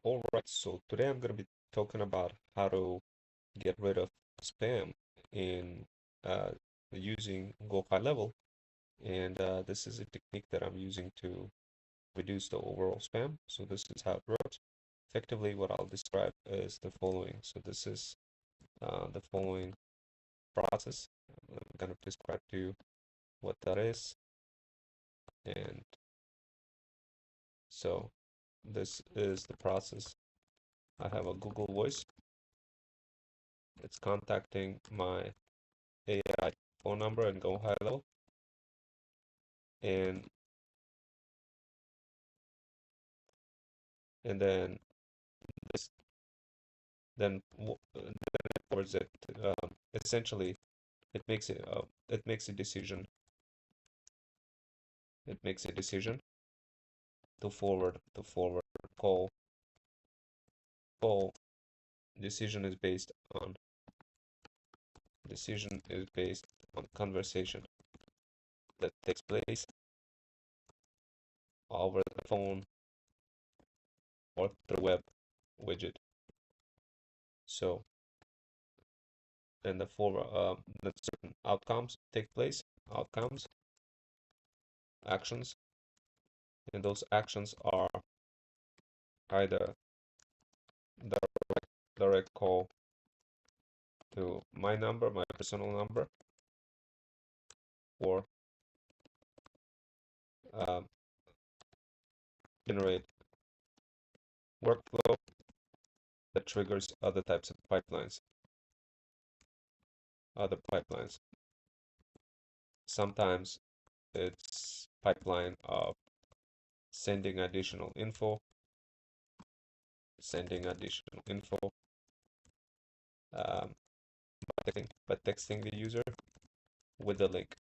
All right, so today I'm going to be talking about how to get rid of spam in using Go High Level, and this is a technique that I'm using to reduce the overall spam. So this is how it works. Effectively, what I'll describe is the following. So this is the following process. I'm going to describe to you what that is, and so this is the process. I have a Google Voice. It's contacting my AI phone number and Go High Level, and then this then it forwards it. Essentially, it makes a decision. It makes a decision to forward call. Call decision is based on conversation that takes place over the phone or the web widget. So then the certain outcomes take place, outcomes, actions, and those actions are either direct call to my number, my personal number, or um, generate workflow that triggers other types of other pipelines. Sometimes it's pipeline of sending additional info, um, by texting the user with a link.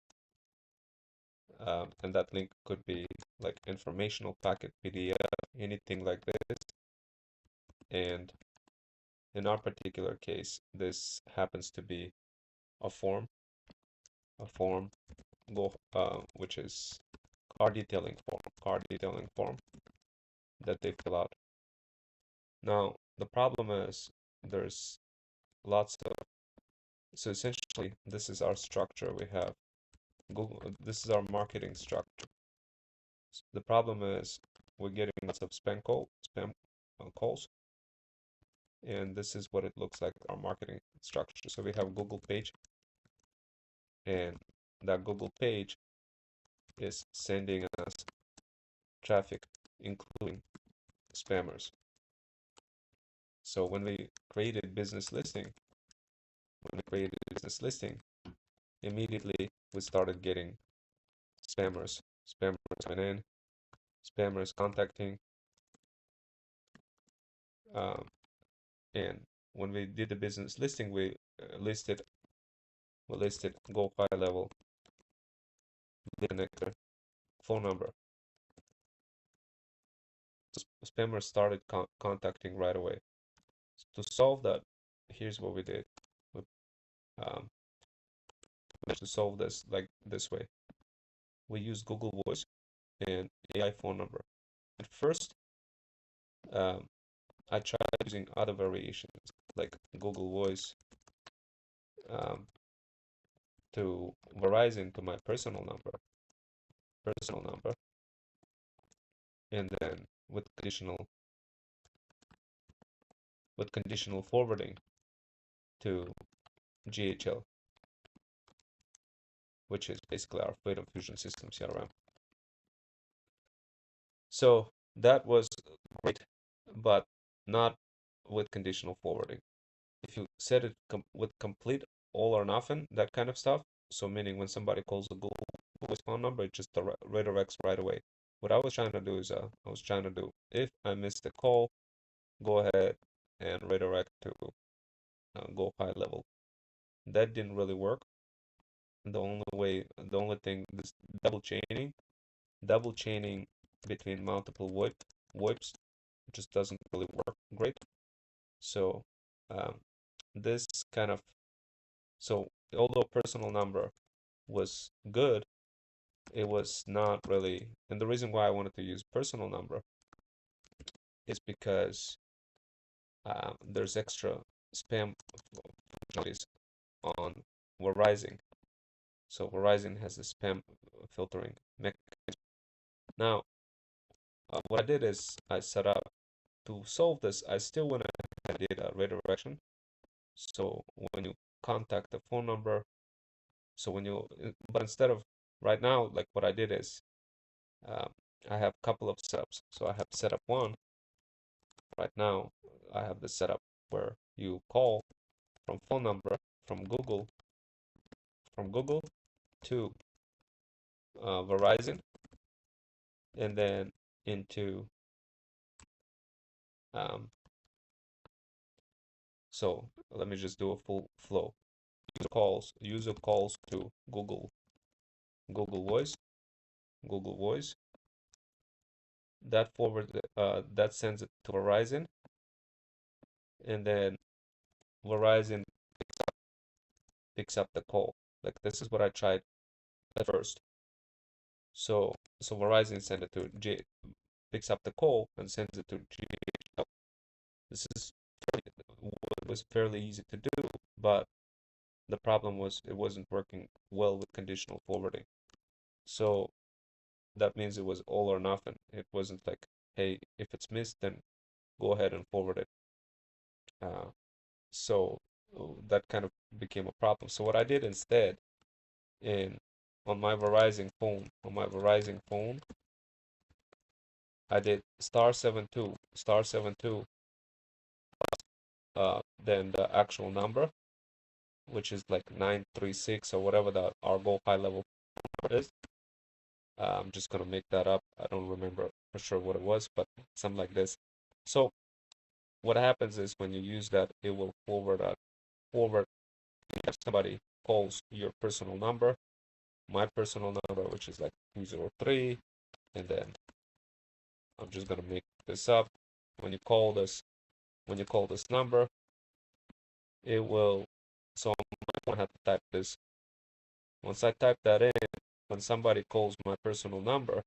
And that link could be like informational packet, PDF, anything like this. And in our particular case, this happens to be a form, which is car detailing form that they fill out. Now, the problem is there's lots of, so essentially, this is our structure. We have Google, this is our marketing structure. The problem is we're getting lots of spam calls, and this is what it looks like, our marketing structure. So we have Google page, and that Google page is sending us traffic, including spammers. So when we created business listing, immediately we started getting spammers coming in, spammers contacting, um, and when we did the business listing, we listed Go High Level, connector, phone number. Spammers started contacting right away. To solve that, here's what we did. We, um, to solve this like this way, we use Google Voice and AI phone number. At first, um, I tried using other variations like Google Voice um, to Verizon to my personal number, and then with conditional forwarding to GHL, which is basically our Freedom Fusion System CRM. So that was great, but not with conditional forwarding. If you set it with complete all or nothing, that kind of stuff, so meaning when somebody calls a Google Voice phone number, it just redirects right away. What I was trying to do is, if I missed a call, go ahead and redirect to Go High Level. That didn't really work. The only thing, this double chaining between multiple VoIPs just doesn't really work great. So um, this kind of so although personal number was good, it was not really. And the reason why I wanted to use personal number is because there's extra spam functionalities on Verizon. So Verizon has a spam filtering mechanism. Now, what I did is I set up to solve this. I still went ahead and did a redirection. So when you contact the phone number, so when you, but instead of right now, like what I did is um, I have a couple of setups. So I have setup one right now. I have the setup where you call from phone number from Google to Verizon, and then into um, so let me just do a full flow. User calls to Google Voice, Google Voice. That sends it to Verizon, and then Verizon picks up the call. Like this is what I tried at first. So Verizon send it to J picks up the call and sends it to GHL. This is was fairly easy to do, but the problem was it wasn't working well with conditional forwarding. So that means it was all or nothing. It wasn't like, hey, if it's missed, then go ahead and forward it. Uh, so that kind of became a problem. So what I did instead, in on my Verizon phone, I did star 72, then the actual number, which is like 936 or whatever the our goal high level number is. I'm just gonna make that up. I don't remember for sure what it was, but something like this. So what happens is when you use that, it will forward if somebody calls your personal number, my personal number, which is like 203, and then I'm just gonna make this up. When you call this, when you call this number, it will. So I have to type this. Once I type that in, when somebody calls my personal number,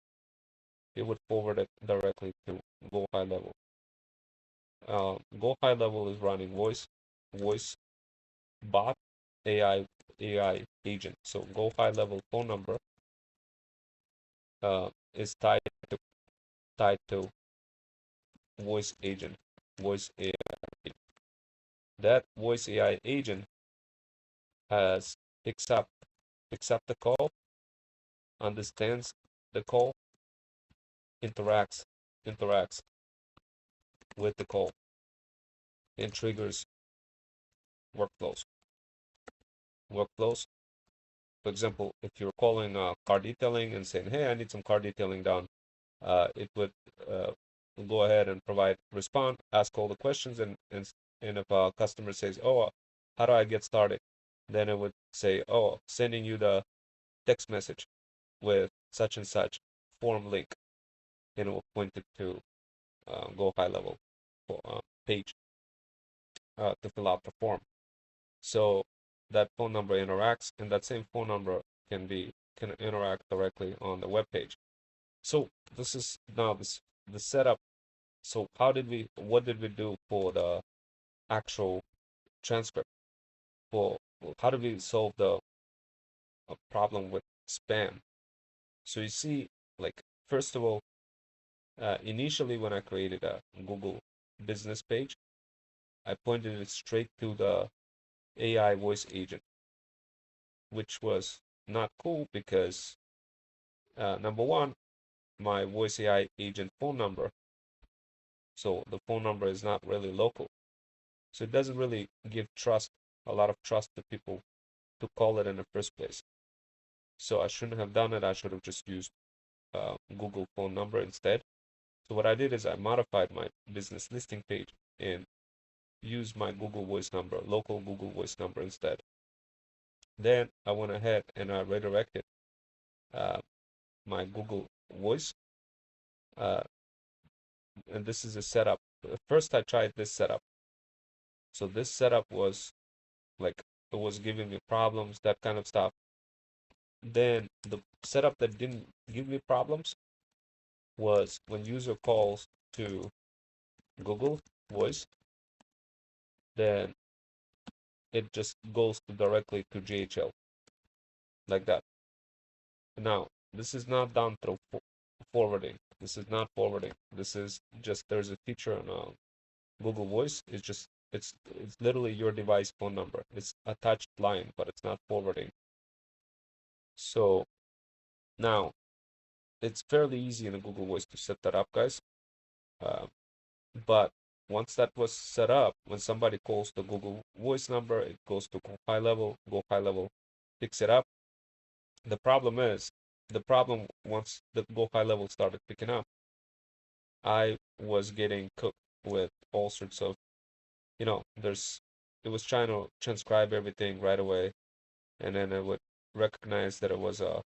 it would forward it directly to Go High Level. Go High Level is running voice bot AI agent. So Go High Level phone number is tied to voice agent, voice AI. That voice AI agent has picks up the call, understands the call, interacts with the call, and triggers workflows. Workflows. For example, if you're calling car detailing and saying, "Hey, I need some car detailing done," it would uh, go ahead and respond, ask all the questions, and if a customer says, "Oh, how do I get started?" Then it would say, "Oh, sending you the text message with such and such form link," and it will point it to Go High Level page to fill out the form. So that phone number interacts, and that same phone number can interact directly on the web page. So this is now the setup. So what did we do for the actual transcript? For how did we solve the problem with spam? So you see, like first of all, initially when I created a Google business page, I pointed it straight to the AI voice agent, which was not cool because number one, my voice AI agent phone number, so the phone number is not really local, so it doesn't really give a lot of trust to people to call it in the first place. So I shouldn't have done it. I should have just used Google phone number instead. So what I did is I modified my business listing page and used my Google Voice number, local Google Voice number instead. Then I went ahead and I redirected uh, my Google Voice, uh, and this is a setup. First, I tried this setup. So this setup was like it was giving me problems, that kind of stuff. Then the setup that didn't give me problems was when user calls to Google Voice, then it just goes directly to GHL like that. Now, this is not done through forwarding. This is not forwarding. This is just there's a feature on Google Voice. It's literally your device phone number. It's attached line, but it's not forwarding. So now it's fairly easy in the Google Voice to set that up, guys. Uh, but once that was set up, when somebody calls the Google Voice number, it goes to Go High Level. Go High Level picks it up. The problem once the Go High Level started picking up, I was getting cooked with all sorts of, it was trying to transcribe everything right away, and then it would recognize that it was uh,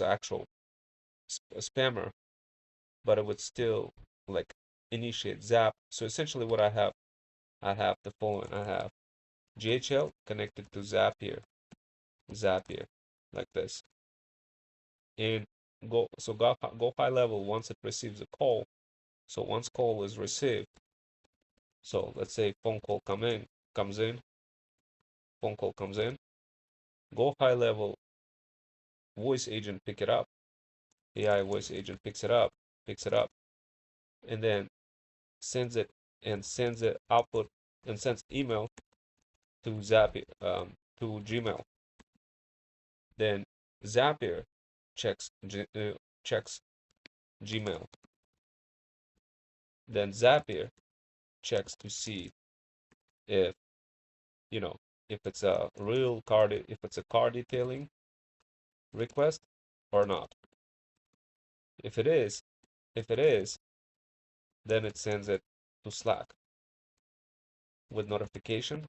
actual a spammer, but it would still like initiate Zap. So essentially, what I have the following: I have GHL connected to Zapier, like this, and go high level once it receives a call. So once call is received, so let's say comes in, phone call comes in, go high level voice agent pick it up, AI voice agent picks it up, and then sends it sends it output and sends email to Zapier to Gmail. Then Zapier checks checks Gmail. Then Zapier checks to see if you know if it's a if it's a car detailing request or not. If it is, if it is, then it sends it to Slack with notification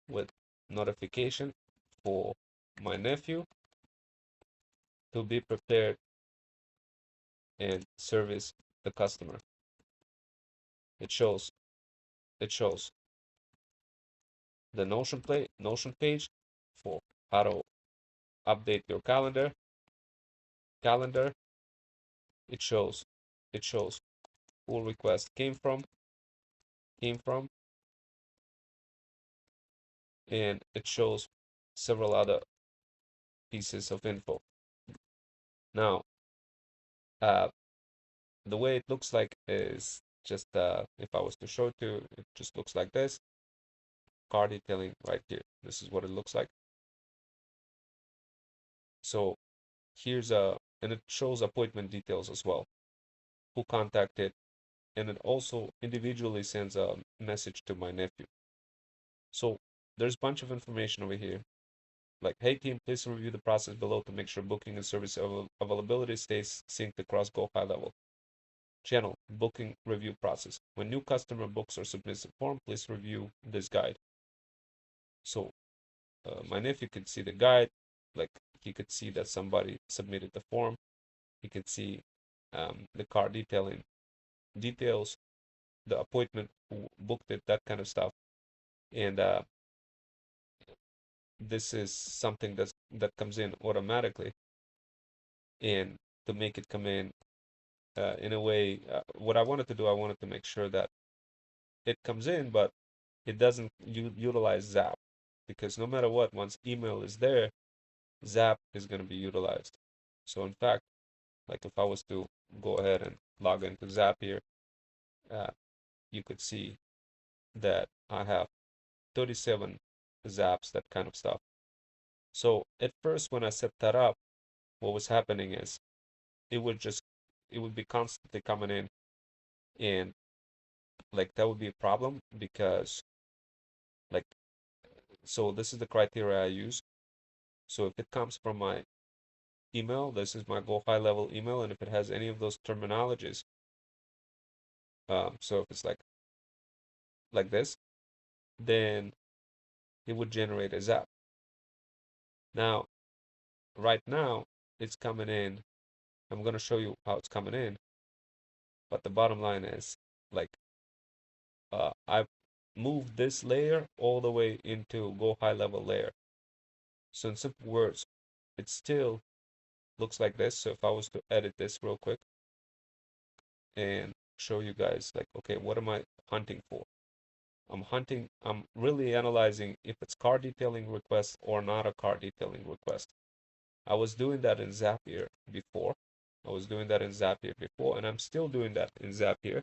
with notification for my nephew to be prepared and service the customer. It shows it shows the Notion page for how to update your calendar. It shows it shows who request came from, and it shows several other pieces of info. Now, uh, the way it looks like is just if I was to show it to you, it just looks like this. Car detailing right here. This is what it looks like. So here's and it shows appointment details as well, who contacted, and it also individually sends a message to my nephew. So there's a bunch of information over here. Like, hey team, please review the process below to make sure booking and service availability stays synced across Go High Level. Channel, booking review process. When new customer books or submits a form, please review this guide. So my nephew could see the guide, like he could see that somebody submitted the form. He could see the car detailing details, the appointment, who booked it, that kind of stuff. And this is something that comes in automatically. And to make it come in a way, what I wanted to do, I wanted to make sure that it comes in, but it doesn't utilize Zap, because no matter what, once email is there, Zap is going to be utilized. So in fact, like if I was to go ahead and log into Zapier, uh, you could see that I have 37 Zaps, that kind of stuff. So at first, when I set that up, what was happening is it would just it would be constantly coming in, and like that would be a problem because like so this is the criteria I use. So if it comes from my email, this is my Go High Level email, and if it has any of those terminologies, so if it's like this, then it would generate a Zap. Now, right now, it's coming in. I'm gonna show you how it's coming in, but the bottom line is like I've moved this layer all the way into Go High Level layer. So in simple words, it still looks like this. So if I was to edit this real quick and show you guys like, okay, what am I hunting for? I'm really analyzing if it's card detailing request or not a card detailing request. I was doing that in Zapier before. And I'm still doing that in Zapier.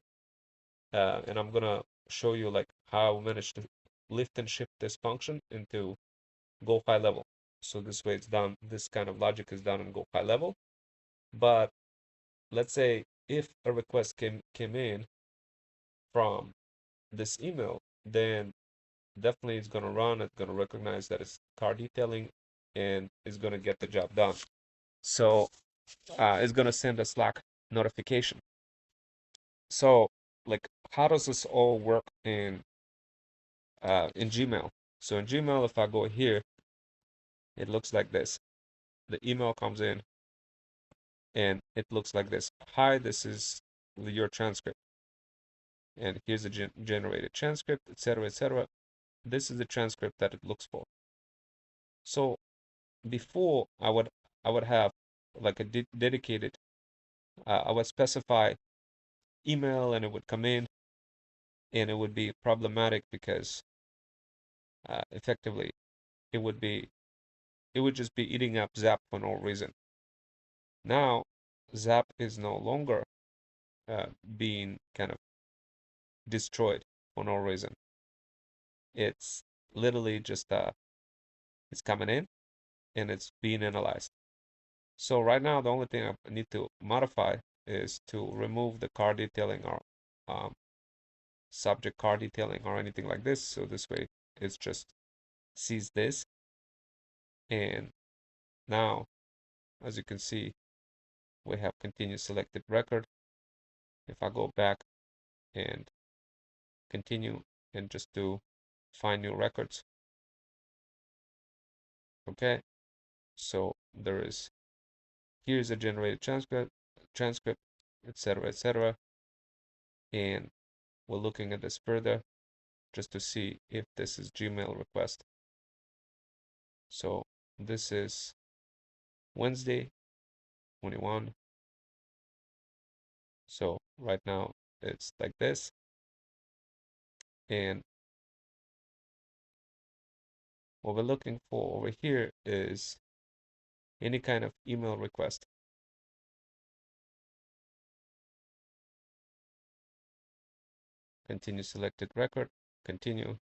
And I'm gonna show you like how I managed to lift and shift this function into Go high level. So this way it's done, this kind of logic is done in Go high level. But let's say if a request came in from this email, then definitely it's gonna run, it's gonna recognize that it's card detailing and it's gonna get the job done. So it's gonna send a Slack notification. So like how does this all work in Gmail? So in Gmail, if I go here, it looks like this. The email comes in and it looks like this. Hi, this is your transcript. And here's a generated transcript, etc., etc. This is the transcript that it looks for. So before I would have like a dedicated, I would specify email and it would come in and it would be problematic because effectively it would be it would just be eating up Zap for no reason. Now Zap is no longer being kind of destroyed for no reason. It's literally just it's coming in and it's being analyzed. So right now the only thing I need to modify is to remove the card detailing or um, subject card detailing or anything like this. So this way it's just sees this. And now, as you can see, we have continue selected record. If I go back and continue and just do find new records, okay, so there is here's a generated transcript, etc., etc. And we're looking at this further just to see if this is Gmail request. So this is Wednesday 21. So right now it's like this. And what we're looking for over here is any kind of email request. Continue selected record, continue,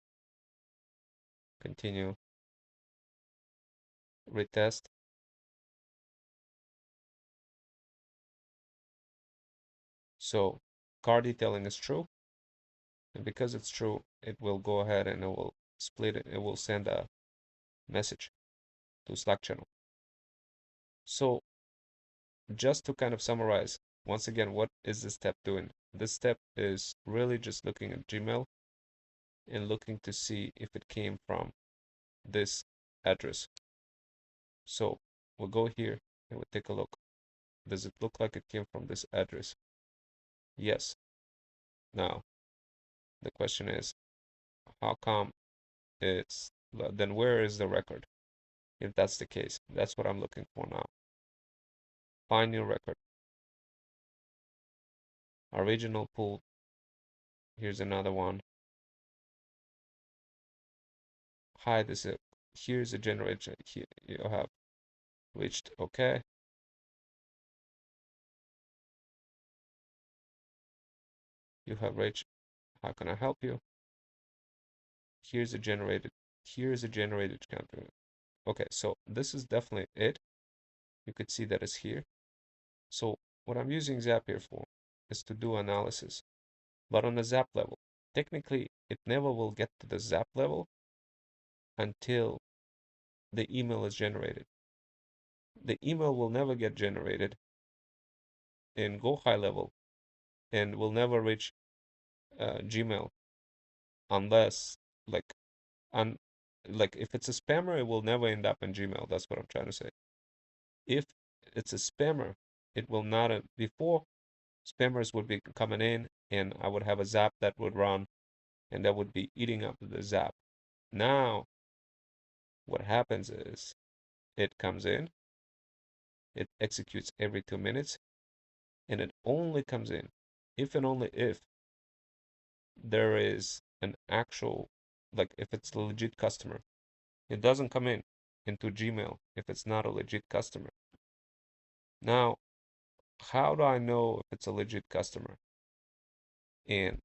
continue, retest. So card detailing is true. And because it's true, it will go ahead and it will split it. It will send a message to Slack channel. So just to kind of summarize, once again, what is this step doing? This step is really just looking at Gmail and looking to see if it came from this address. So we'll go here and we'll take a look. Does it look like it came from this address? Yes. Now, the question is, how come it's, then where is the record? If that's the case, that's what I'm looking for now. Find new record. Original pool. Here's another one. Hi, this is, here's a generation. Here you have reached okay. You have reached, how can I help you? Here's a generated counter. Okay, so this is definitely it. You could see that it's here. So what I'm using Zapier for is to do analysis, but on the Zap level. Technically, it never will get to the Zap level until the email is generated. The email will never get generated in Go high level and will never reach Gmail unless like like if it's a spammer, it will never end up in Gmail. That's what I'm trying to say. If it's a spammer, it will not before spammers would be coming in and I would have a Zap that would run and that would be eating up the Zap. Now what happens is it comes in, it executes every 2 minutes, and it only comes in if and only if there is an actual, like if it's a legit customer. It doesn't come in into Gmail if it's not a legit customer. Now, how do I know if it's a legit customer? And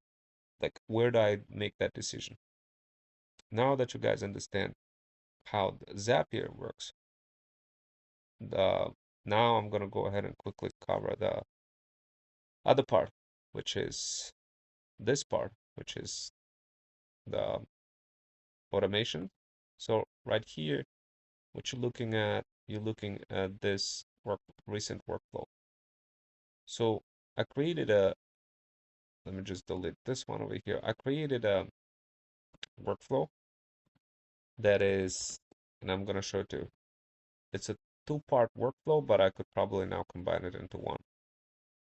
like, where do I make that decision? Now that you guys understand how Zapier works, the now I'm gonna go ahead and quickly cover the other part, which is this part, which is the automation. So right here, what you're looking at this recent workflow. So I created let me just delete this one over here. I created a workflow that is, and I'm gonna show it to you. It's a two-part workflow, but I could probably now combine it into one.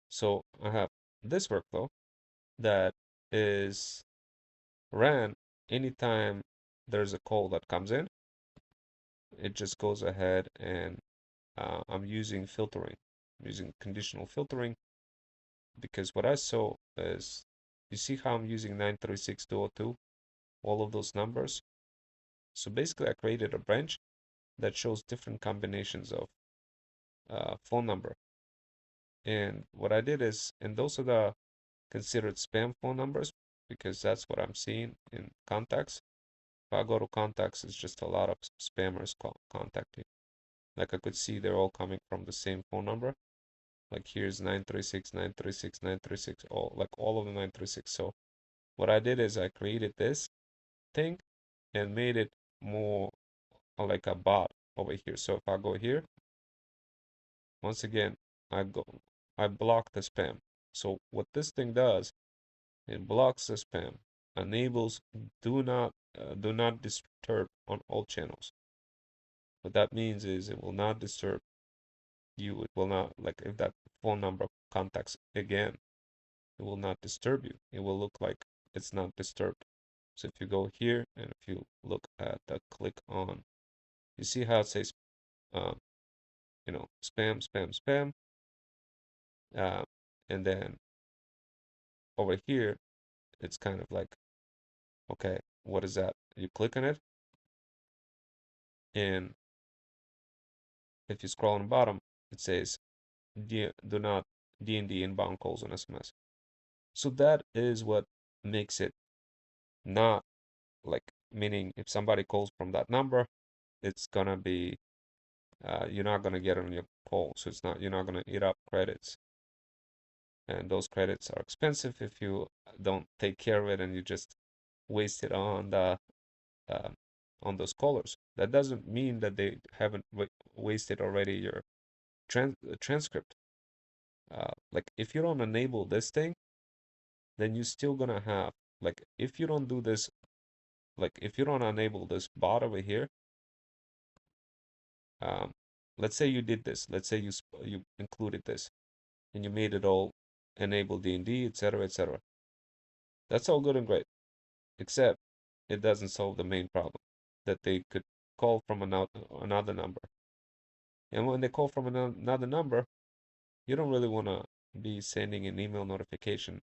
So I have this workflow that is ran anytime there's a call that comes in. It just goes ahead and I'm using filtering, I'm using conditional filtering, because what I saw is, you see how I'm using 936.202, all of those numbers. So basically I created a branch that shows different combinations of phone number. And what I did is, and those are the considered spam phone numbers, because that's what I'm seeing in contacts. If I go to contacts, it's just a lot of spammers contacting. Like I could see they're all coming from the same phone number. Like here's 936, 936, 936, all of the 936. So what I did is I created this thing and made it more like a bot over here. So if I go here, once again, I block the spam. So what this thing does, it blocks the spam, enables do not disturb on all channels. What that means is it will not disturb you. It will not, like if that phone number contacts again, it will not disturb you. It will look like it's not disturbed. So if you go here and if you look at the click on, you see how it says, uh, spam, spam, spam, uh, and then over here, it's kind of like, okay, what is that? You click on it, and if you scroll on the bottom, it says, do not D&D inbound calls on SMS. So that is what makes it not like, meaning if somebody calls from that number, it's gonna be, you're not gonna get on your call. So you're not gonna eat up credits. And those credits are expensive if you don't take care of it and you just waste it uh, on those callers. That doesn't mean that they haven't wasted already your transcript. Like if you don't enable this thing, then you're still gonna have, like if you don't do this, like if you don't enable this bot over here, um, let's say you did this, let's say you included this and you made it all enable D&D, etc., etc. That's all good and great, except it doesn't solve the main problem, that they could call from another number. And when they call from another number, you don't really want to be sending an email notification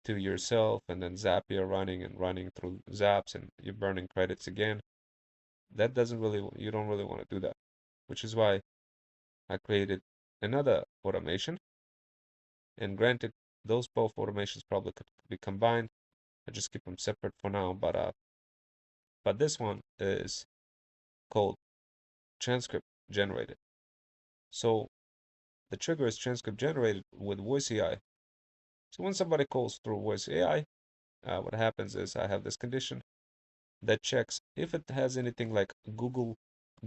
to yourself and then Zapier running and running through ZAPs and you're burning credits again. That doesn't really, you don't really want to do that, which is why I created another automation. And granted, those both automations probably could be combined. I just keep them separate for now, but this one is called transcript generated. So the trigger is transcript generated with voice AI. So when somebody calls through voice AI, what happens is I have this condition that checks if it has anything like Google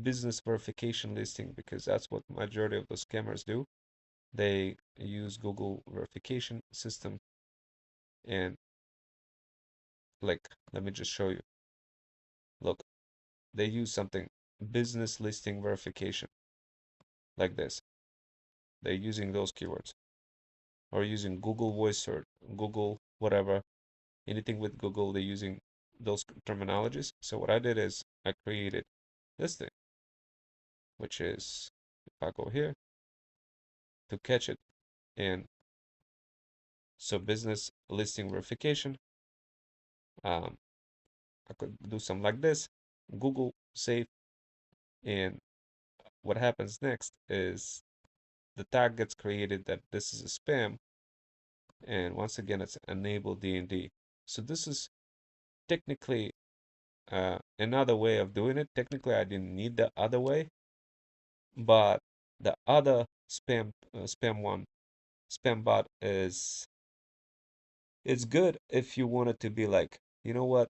business verification listing, because that's what majority of those scammers do. They use Google verification system, and like, let me just show you. Look, they use something business listing verification like this. They're using those keywords or using Google voice search, Google whatever, anything with Google, they're using those terminologies. So what I did is I created this thing, which is, if I go here to catch it, and So business listing verification. I could do something like this, Google save, and what happens next is the tag gets created that this is a spam, and once again it's enable D&D. So this is technically another way of doing it. Technically, I didn't need the other way, but the other spam bot is it's good if you want it to be like, you know what?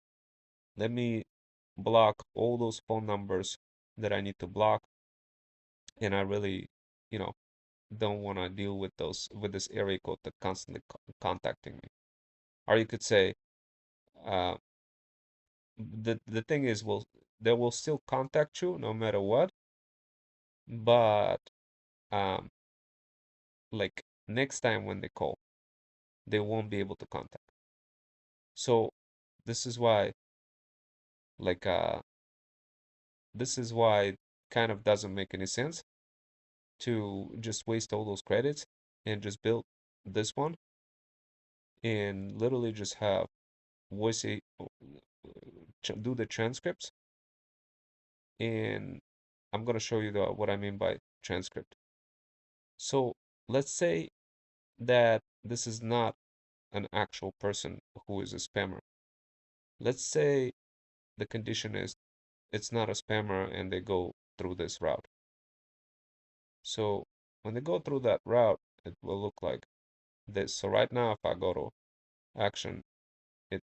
Let me block all those phone numbers that I need to block, and I really, you know, don't want to deal with this area code that constantly contacting me. Or you could say, uh, the thing is, they will still contact you no matter what, but um, like next time when they call, they won't be able to contact. So this is why, like, this is why it kind of doesn't make any sense to just waste all those credits and just build this one and literally just have voice do the transcripts, and I'm gonna show you what I mean by transcript. So let's say that this is not an actual person who is a spammer. Let's say the condition is it's not a spammer and they go through this route. So when they go through that route, it will look like this. So right now, if I go to action, it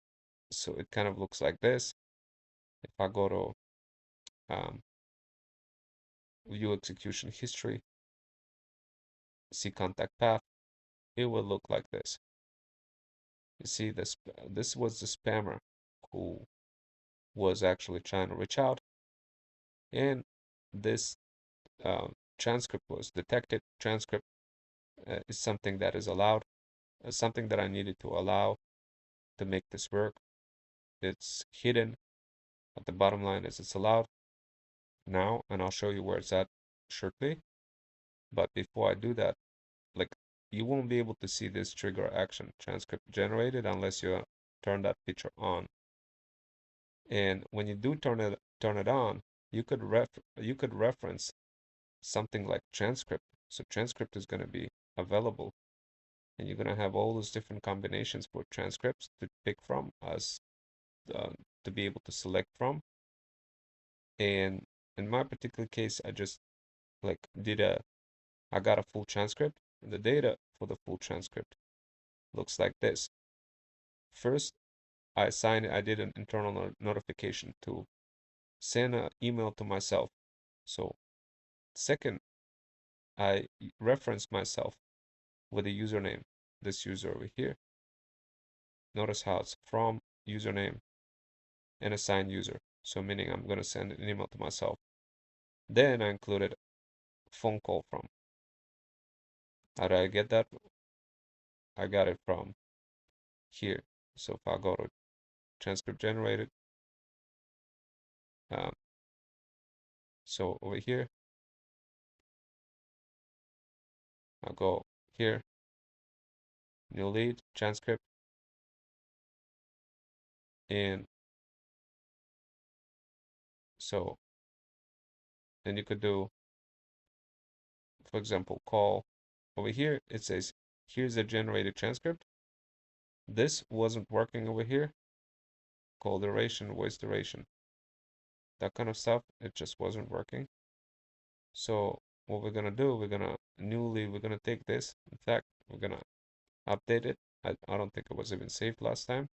so it kind of looks like this. If I go to view execution history, see contact path, it will look like this. You see this was the spammer who was actually trying to reach out, and this transcript was detected. Transcript is something that is allowed, something that I needed to allow to make this work. It's hidden, but the bottom line is it's allowed now, and I'll show you where it's at shortly. But before I do that, like you won't be able to see this trigger action transcript generated unless you turn that feature on. And when you do turn it on, you could reference something like transcript. So transcript is going to be available, and you're going to have all those different combinations for transcripts to pick from as to be able to select from. And in my particular case, I just like I got a full transcript, and the data for the full transcript looks like this. First, I did an internal notification to send an email to myself. So second, I reference myself with a username, this user over here. Notice how it's from username and assigned user. So meaning I'm going to send an email to myself. Then I included phone call from. How did I get that? I got it from here. So if I go to transcript generated, um, so over here, I'll go here, new lead, transcript, and so then you could do, for example, call. Over here, it says, here's the generated transcript. This wasn't working over here. Call duration, voice duration, that kind of stuff. It just wasn't working. So what we're gonna do, we're gonna take this. In fact, we're gonna update it. I don't think it was even saved last time.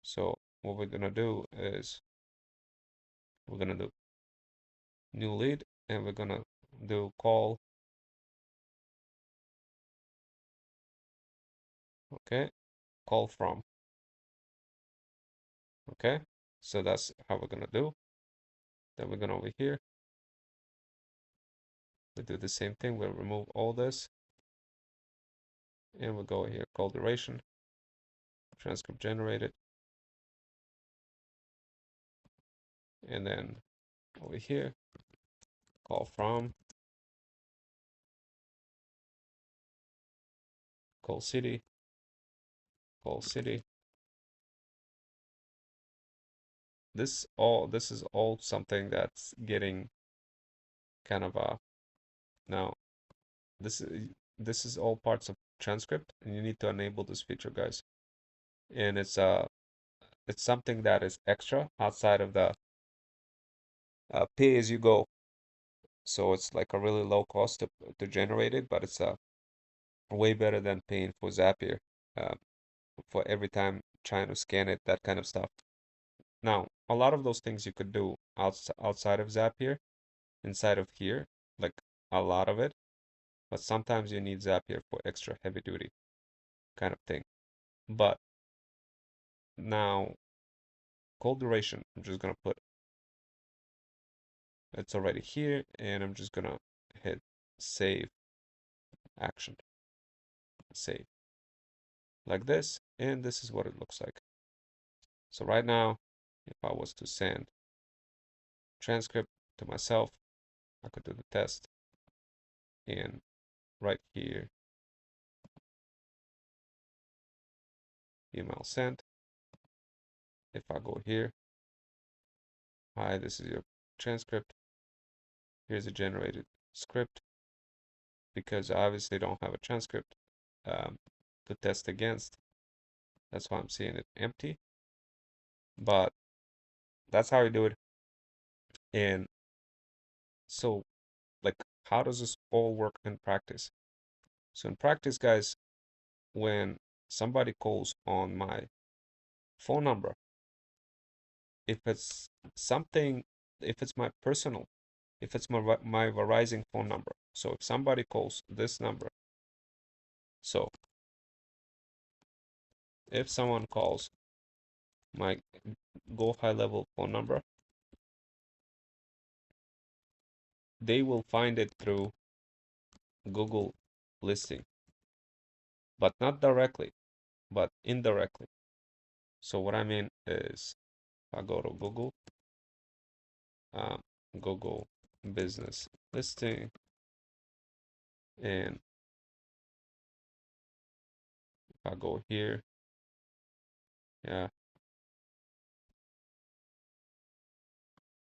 So what we're gonna do is we're gonna do new lead, and we're gonna do call. Okay, call from. Okay, so that's how we're gonna do. Then we're gonna over here, we do the same thing. We'll remove all this, and we'll go here, call duration, transcript generated, and then over here, call from, call city, call city. This is all something that's getting kind of now this is this is all parts of transcript, and you need to enable this feature, guys. And it's something that is extra outside of the pay as you go. So it's like a really low cost to generate it, but it's way better than paying for Zapier uh, for every time trying to scan it, that kind of stuff. Now, a lot of those things you could do outside of Zapier, inside of here, like a lot of it, but sometimes you need Zapier for extra heavy duty kind of thing. But now, call duration, I'm just gonna put it's already here, and I'm just gonna hit save action, save like this, and this is what it looks like. So right now, if I was to send transcript to myself, I could do the test, and right here, email sent. If I go here, hi, this is your transcript. Here's a generated script, because I obviously don't have a transcript to test against. That's why I'm seeing it empty. But that's how you do it. And so, like, how does this all work in practice? So in practice, guys, when somebody calls on my phone number, if it's something, if it's my personal, if it's my Verizon phone number. So if somebody calls this number, so if someone calls my Go High Level phone number, they will find it through Google listing, but not directly, but indirectly. So what I mean is, if I go to Google, um, Google business listing, and if I go here, yeah,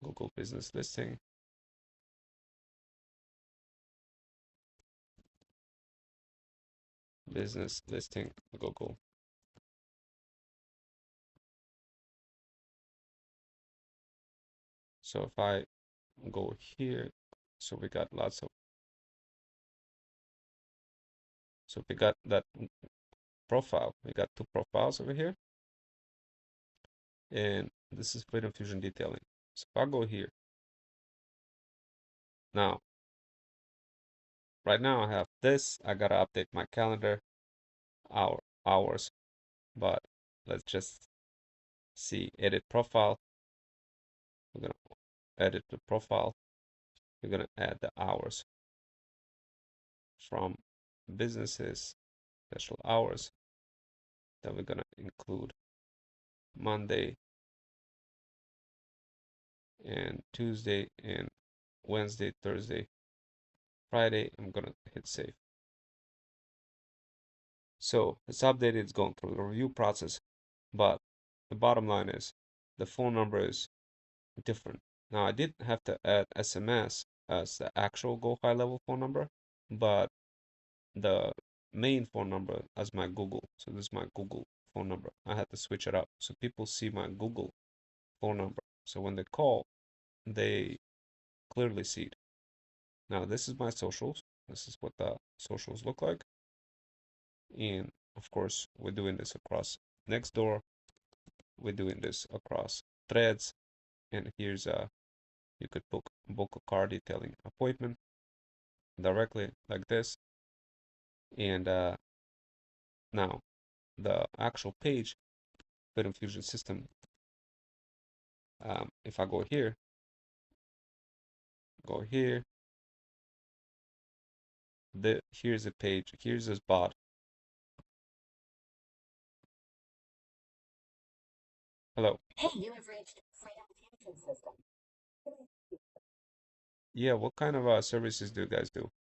Google business listing, business listing, Google. So if I go here, so we got lots of, so we got that profile, we got two profiles over here, and this is Freedom Fusion detailing. So if I go here, now, right now I have this, I gotta update my calendar, hours, but let's just see, edit profile. We're gonna edit the profile. We're gonna add the hours from businesses, special hours. Then we're gonna include Monday and Tuesday and Wednesday, Thursday, Friday. I'm gonna hit save. So it's updated, it's going through the review process, but the bottom line is the phone number is different. Now I didn't have to add SMS as the actual Go High Level phone number, but the main phone number as my Google. So this is my Google phone number. I had to switch it up so people see my Google phone number. So when they call, they clearly see it. Now this is my socials. This is what the socials look like. And of course, we're doing this across Nextdoor. We're doing this across Threads. And here's you could book a car detailing appointment directly like this. And now the actual page, Freedom Fusion System. If I go here, here's a page, here's this bot. Hello. Yeah, what kind of services do you guys do?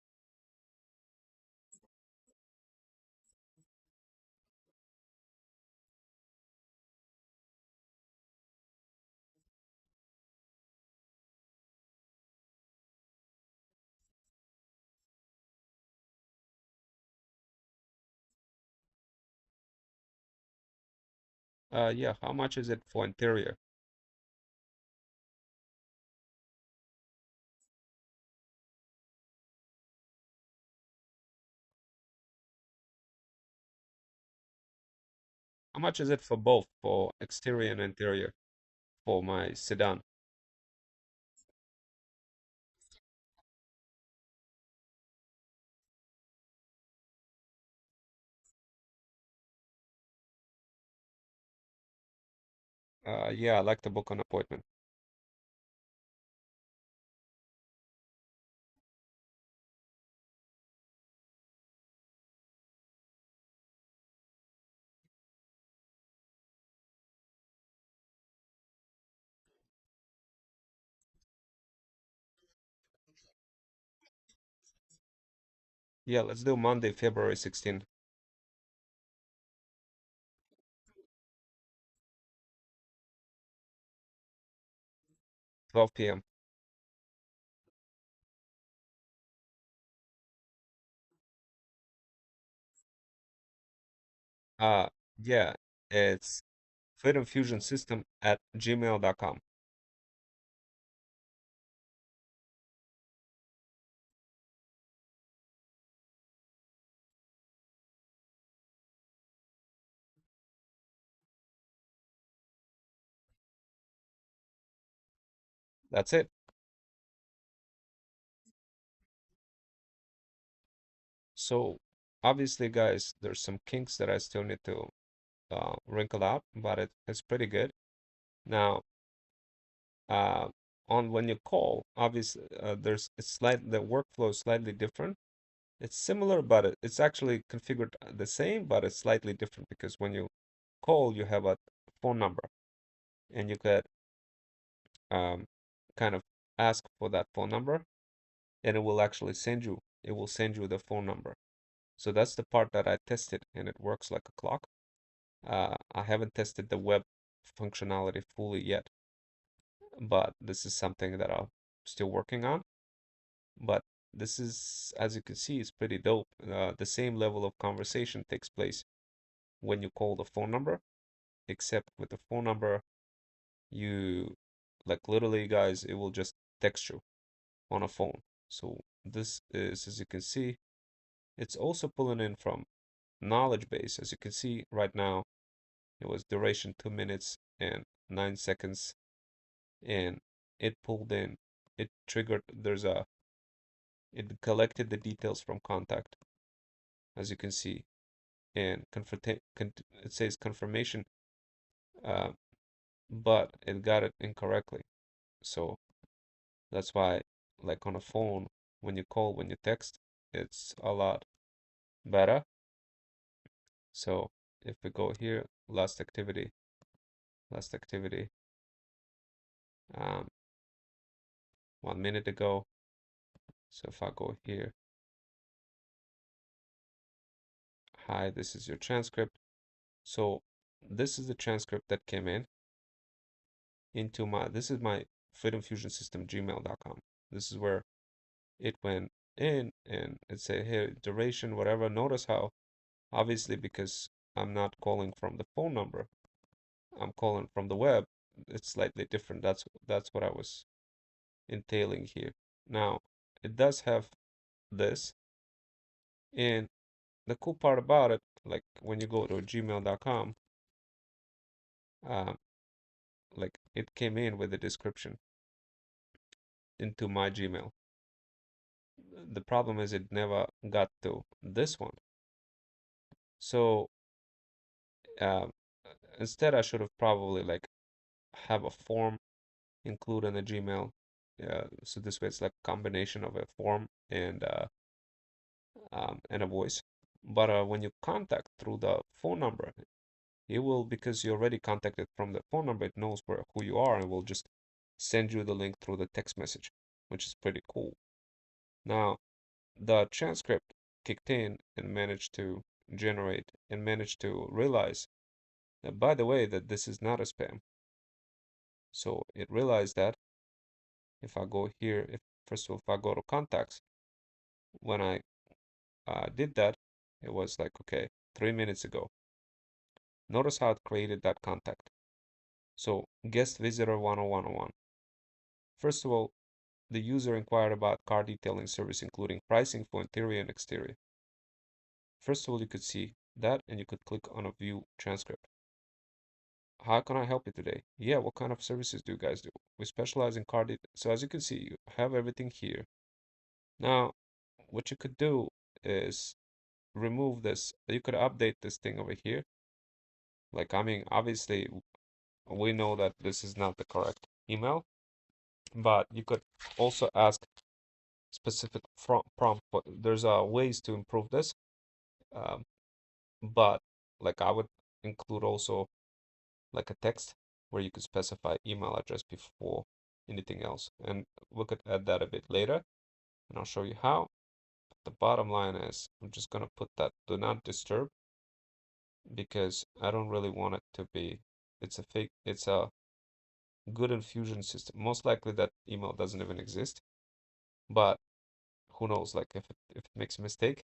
Yeah, how much is it for interior? How much is it for both, for exterior and interior, for my sedan? Yeah, I'd like to book an appointment. Yeah, let's do Monday, February 16, 12 p.m. Uh, yeah, it's freedomfusionsystem at gmail.com. That's it. So obviously, guys, there's some kinks that I still need to wrinkle out, but it's pretty good. Now, uh, on when you call, obviously, there's it's the workflow is slightly different. It's similar, but it's actually configured the same, but it's slightly different because when you call, you have a phone number, and you could um, kind of ask for that phone number, and it will send you the phone number. So that's the part that I tested, and it works like a clock. I haven't tested the web functionality fully yet, but this is something that I'm still working on. But this is, as you can see, is pretty dope. The same level of conversation takes place when you call the phone number, except with the phone number, you like literally, guys, it will just text you on a phone. So this is, as you can see, it's also pulling in from knowledge base. As you can see right now, it was duration 2 minutes and 9 seconds, and it pulled in, it triggered, it collected the details from contact, as you can see, and it says confirmation, uh, but it got it incorrectly. So that's why, like on a phone, when you call, when you text, it's a lot better. So if we go here, last activity, um, 1 minute ago. So if I go here, hi, this is your transcript. So this is the transcript that came in into this is my Freedom Fusion System gmail.com. This is where it went in and it said, hey, duration, whatever. Notice how, obviously, because I'm not calling from the phone number, I'm calling from the web. It's slightly different. That's what I was entailing here. Now, it does have this, and the cool part about it, like when you go to gmail.com, um, like it came in with a description into my Gmail. The problem is it never got to this one. So uh, instead, I should have probably like have a form included in the Gmail. So this way, it's like a combination of a form and a voice. But when you contact through the phone number, it will, because you already contacted from the phone number, it knows who you are and will just send you the link through the text message, which is pretty cool. Now, the transcript kicked in and managed to realize that, by the way, that this is not a spam. So it realized that if I go here, if first of all, if I go to contacts, when I did that, it was like, okay, 3 minutes ago. Notice how it created that contact. So guest visitor 10101. First of all, the user inquired about car detailing service, including pricing for interior and exterior. First of all, you could see that and you could click on a view transcript. How can I help you today? Yeah, what kind of services do you guys do? We specialize in car detail. So as you can see, you have everything here. Now, what you could do is remove this. You could update this thing over here. Like, I mean, obviously, we know that this is not the correct email, but you could also ask specific prompt. But there's ways to improve this. Um, but like I would include also like a text where you could specify email address before anything else. And we could add that a bit later, and I'll show you how. The bottom line is I'm just gonna put that do not disturb because I don't really want it to be, it's a good infusion system. Most likely that email doesn't even exist, but who knows, like if it makes a mistake,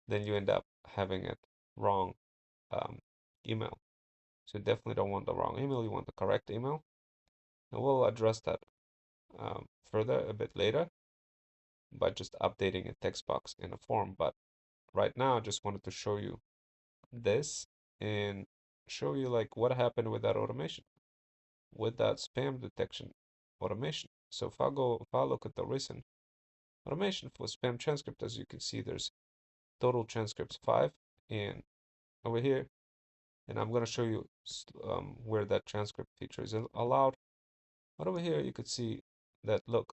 then you end up having it wrong um, email. So you definitely don't want the wrong email, you want the correct email. And we'll address that further a bit later by just updating a text box in a form. But right now, I just wanted to show you this and show you like what happened with that automation, with that spam detection automation. So if I look at the recent automation for spam transcript, as you can see, there's total transcripts 5 and over here, and I'm going to show you where that transcript feature is allowed. But over here, you could see that, look,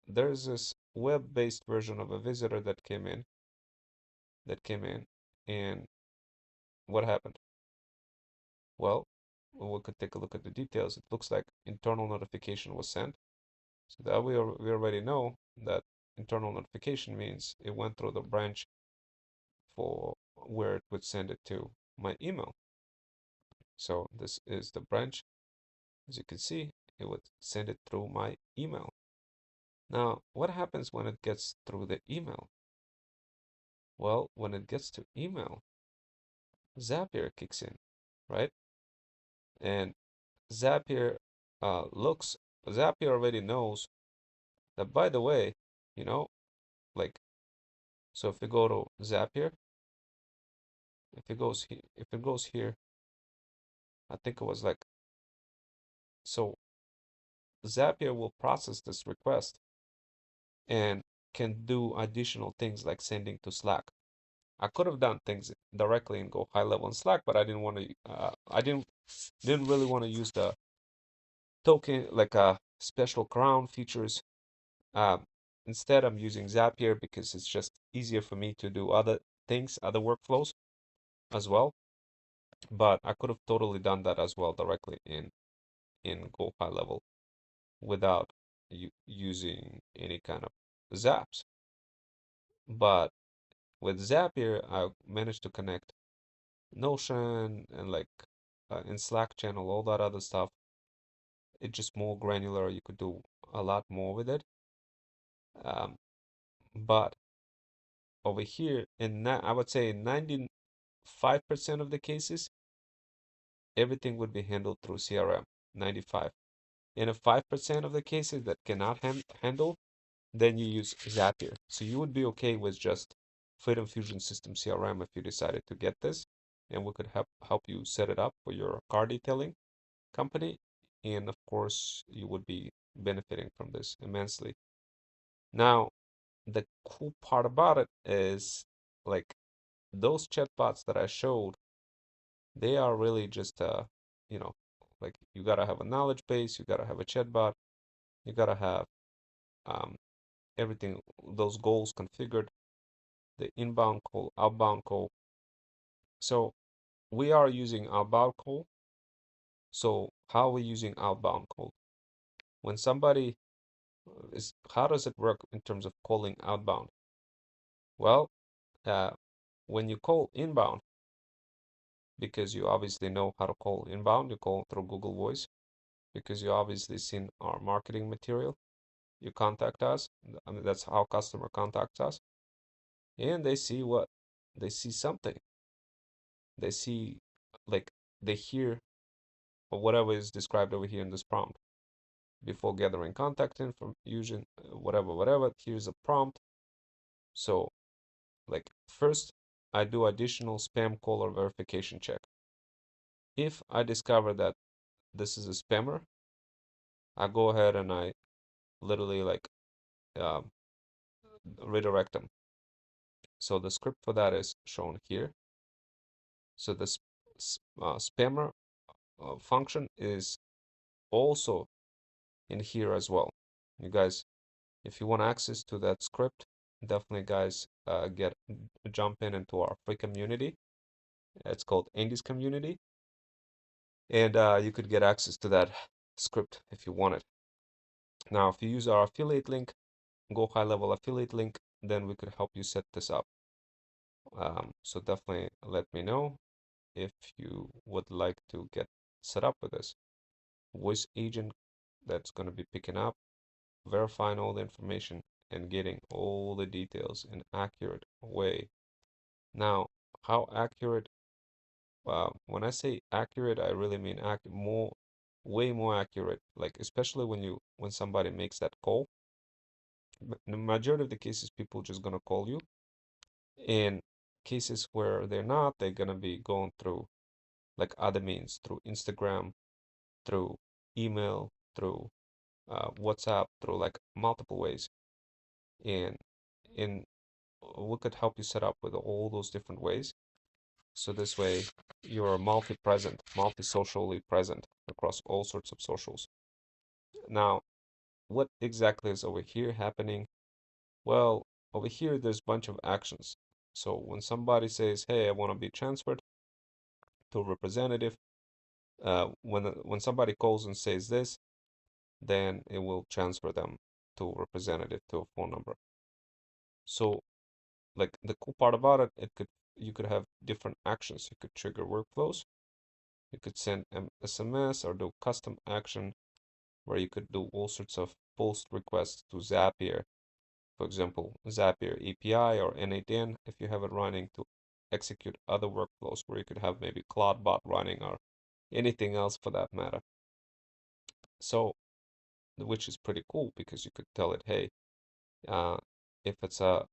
there's this web-based version of a visitor that came in, and what happened? Well, we could take a look at the details. It looks like internal notification was sent. So that we already know that internal notification means it went through the branch for where it would send it to my email. So this is the branch. As you can see, it would send it through my email. Now, what happens when it gets through the email? Well, when it gets to email, Zapier kicks in, right? And Zapier looks, Zapier already knows that, by the way, you know, like, so if we go to Zapier, if it goes here, I think it was like, so Zapier will process this request and can do additional things like sending to Slack. I could have done things directly and go high level in Slack, but I didn't want to. I didn't really want to use the token like special crown features. Um, Instead, I'm using Zapier because it's just easier for me to do other things, other workflows as well. But I could have totally done that as well directly in Go High Level without using any kind of Zaps. But with Zapier, I managed to connect Notion and like in Slack channel, all that other stuff. It's just more granular. You could do a lot more with it. Um, but over here, I would say in 95% of the cases, everything would be handled through CRM. 95. In a 5% of the cases that cannot handle, then you use Zapier. So you would be okay with just Freedom Fusion System CRM if you decided to get this, and we could help you set it up for your car detailing company. And of course, you would be benefiting from this immensely. Now, the cool part about it is like those chatbots that I showed, they are really just you know, like you gotta have a knowledge base, you gotta have a chatbot, you gotta have um, everything, those goals configured, the inbound call, outbound call. So we are using outbound call. So how are we using outbound call? When somebody how does it work in terms of calling outbound? Well, uh, when you call inbound, because you obviously know how to call inbound, you call through Google Voice, because you obviously seen our marketing material. You contact us. I mean, that's how customer contacts us, and they see what they see something. They see like they hear whatever is described over here in this prompt. Before gathering contact information, whatever, here's a prompt. So, like, first, I do additional spam caller verification check. If I discover that this is a spammer, I go ahead and I literally like um, redirect them. So the script for that is shown here. So the spammer function is also in here as well. You guys, if you want access to that script, definitely guys jump into our free community. It's called Andy's community, and you could get access to that script if you want it. Now, if you use our affiliate link, go high level affiliate link, then we could help you set this up. So definitely let me know if you would like to get set up with this voice agent that's going to be picking up, verifying all the information, and getting all the details in accurate way. Now, how accurate? When I say accurate, I really mean way more accurate. Like especially when somebody makes that call. The majority of the cases, people just gonna call you. In cases where they're not, they're gonna be going through like other means, through Instagram, through email, through WhatsApp, through like multiple ways. And in we could help you set up with all those different ways. So this way you're multi-present, multi-socially present across all sorts of socials. Now, what exactly is over here happening? Well, over here there's a bunch of actions. So when somebody says, "Hey, I want to be transferred to a representative," when somebody calls and says this, then it will transfer them to a representative to a phone number. So like the cool part about it, you could have different actions. You could trigger workflows. You could send an SMS or do custom action where you could do all sorts of post requests to Zapier. For example, Zapier API or N8N if you have it running to execute other workflows where you could have maybe CloudBot running or anything else for that matter. So, which is pretty cool because you could tell it, hey, uh, if it's a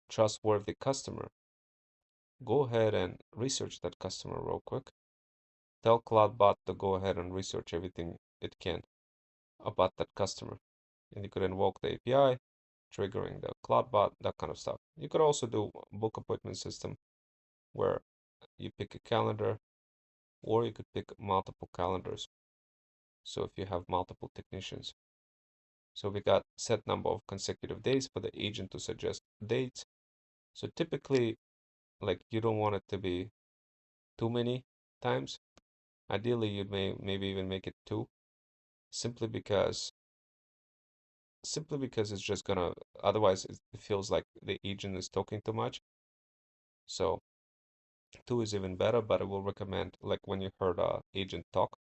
trustworthy customer, go ahead and research that customer real quick. Tell CloudBot to go ahead and research everything it can about that customer. And you could invoke the API, triggering the CloudBot, that kind of stuff. You could also do book appointment system where you pick a calendar or you could pick multiple calendars. So if you have multiple technicians. So we got set number of consecutive days for the agent to suggest dates. So typically, like you don't want it to be too many times. Ideally, you maybe even make it two, simply because it's just gonna otherwise it feels like the agent is talking too much. So two is even better, but I will recommend like when you heard agent talk,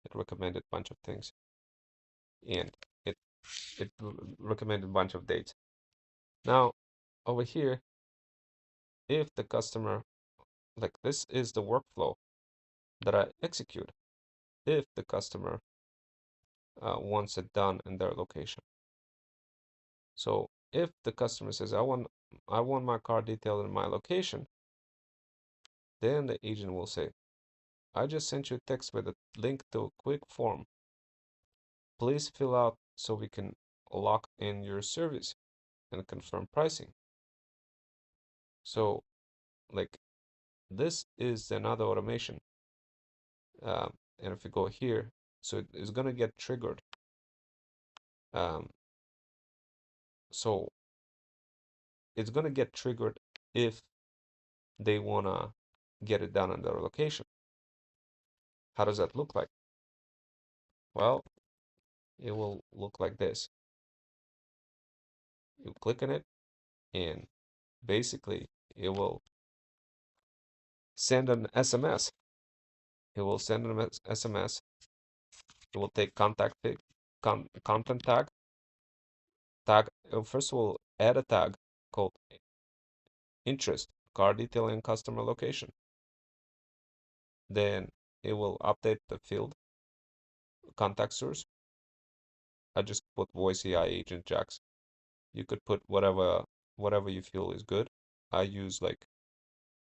it recommended a bunch of things, and it recommended a bunch of dates. Now over here, if the customer like this is the workflow that I execute if the customer wants it done in their location. So if the customer says, I want my car detailed in my location, then the agent will say, I just sent you a text with a link to a quick form. Please fill out so we can lock in your service and confirm pricing. So like this is another automation. And if you go here, so it's gonna get triggered. Um, so it's gonna get triggered if they wanna get it done on their location. How does that look like? Well, it will look like this. You click on it and basically it will send an SMS. It will send an SMS. It will take content tag. First of all, add a tag called interest, car detailing customer location. Then it will update the field contact source. I just put voice AI agent jacks. You could put whatever you feel is good. I use like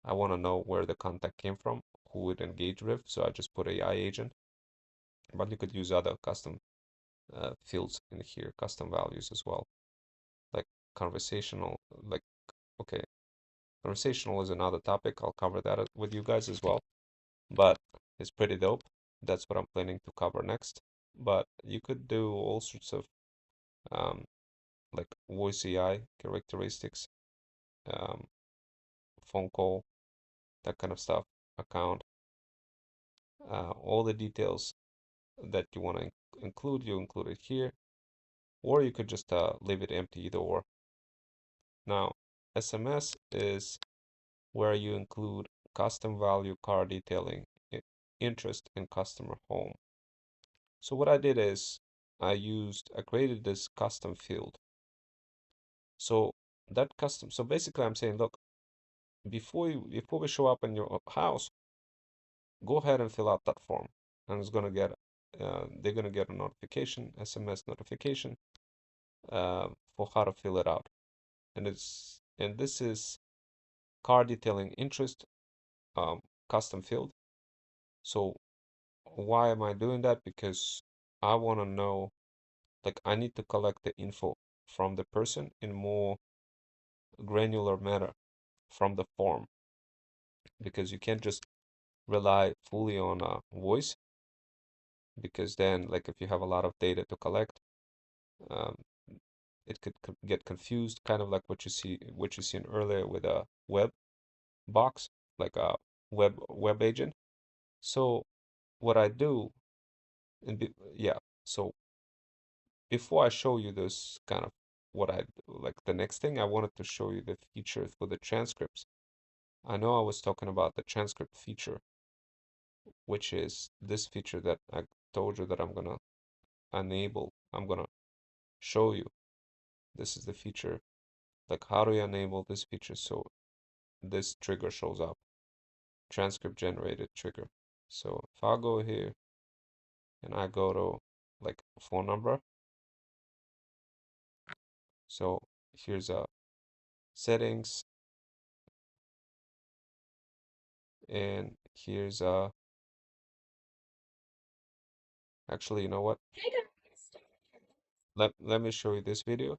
I want to know where the contact came from, who it engaged with, so I just put AI agent. But you could use other custom fields in here, custom values as well, like conversational. Like okay, conversational is another topic. I'll cover that with you guys as well. But it's pretty dope. That's what I'm planning to cover next. But you could do all sorts of um, like voice AI characteristics, um, phone call, that kind of stuff, account, all the details that you want to include, you include it here, or you could just leave it empty either or. Now, SMS is where you include custom value car detailing, interest, and customer home. So what I did is I created this custom field. So so basically I'm saying, look, before we show up in your house, go ahead and fill out that form, and they're gonna get a notification, SMS notification, for how to fill it out. And this is car detailing interest, custom field. So why am I doing that? Because I want to know, like, I need to collect the info from the person in more granular manner from the form, because you can't just rely fully on voice, because then, like, if you have a lot of data to collect, um, it could get confused, kind of like what you seen earlier with a web box, like a web agent. So what I do, yeah. So before I show you this kind of what I like, the next thing I wanted to show you the feature for the transcripts. I know I was talking about the transcript feature, which is this feature that I told you that I'm gonna enable. I'm gonna show you. This is the feature. Like, how do you enable this feature so this trigger shows up? Transcript generated trigger. So if I go here and I go to like phone number, so here's a settings, and here's a actually, you know what? Let me show you this video,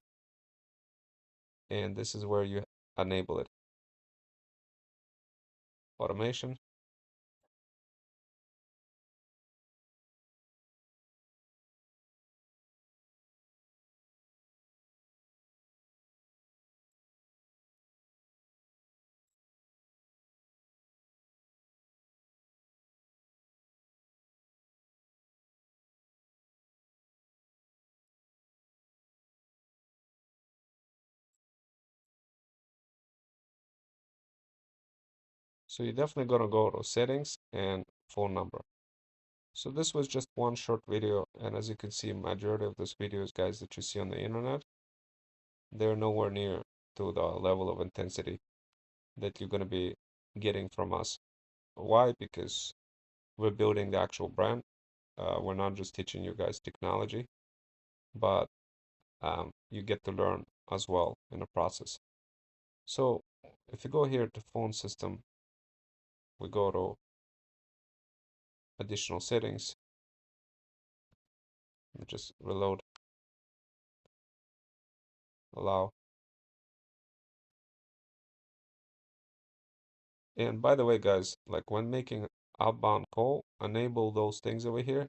and this is where you enable it. Automation. So you're definitely gonna go to settings and phone number. So this was just one short video, and as you can see, majority of those videos, guys, that you see on the internet, they're nowhere near to the level of intensity that you're gonna be getting from us. Why? Because we're building the actual brand. We're not just teaching you guys technology, but you get to learn as well in the process. So if you go here to phone system, we go to additional settings. Let me just reload, allow. And by the way, guys, like when making outbound call, enable those things over here,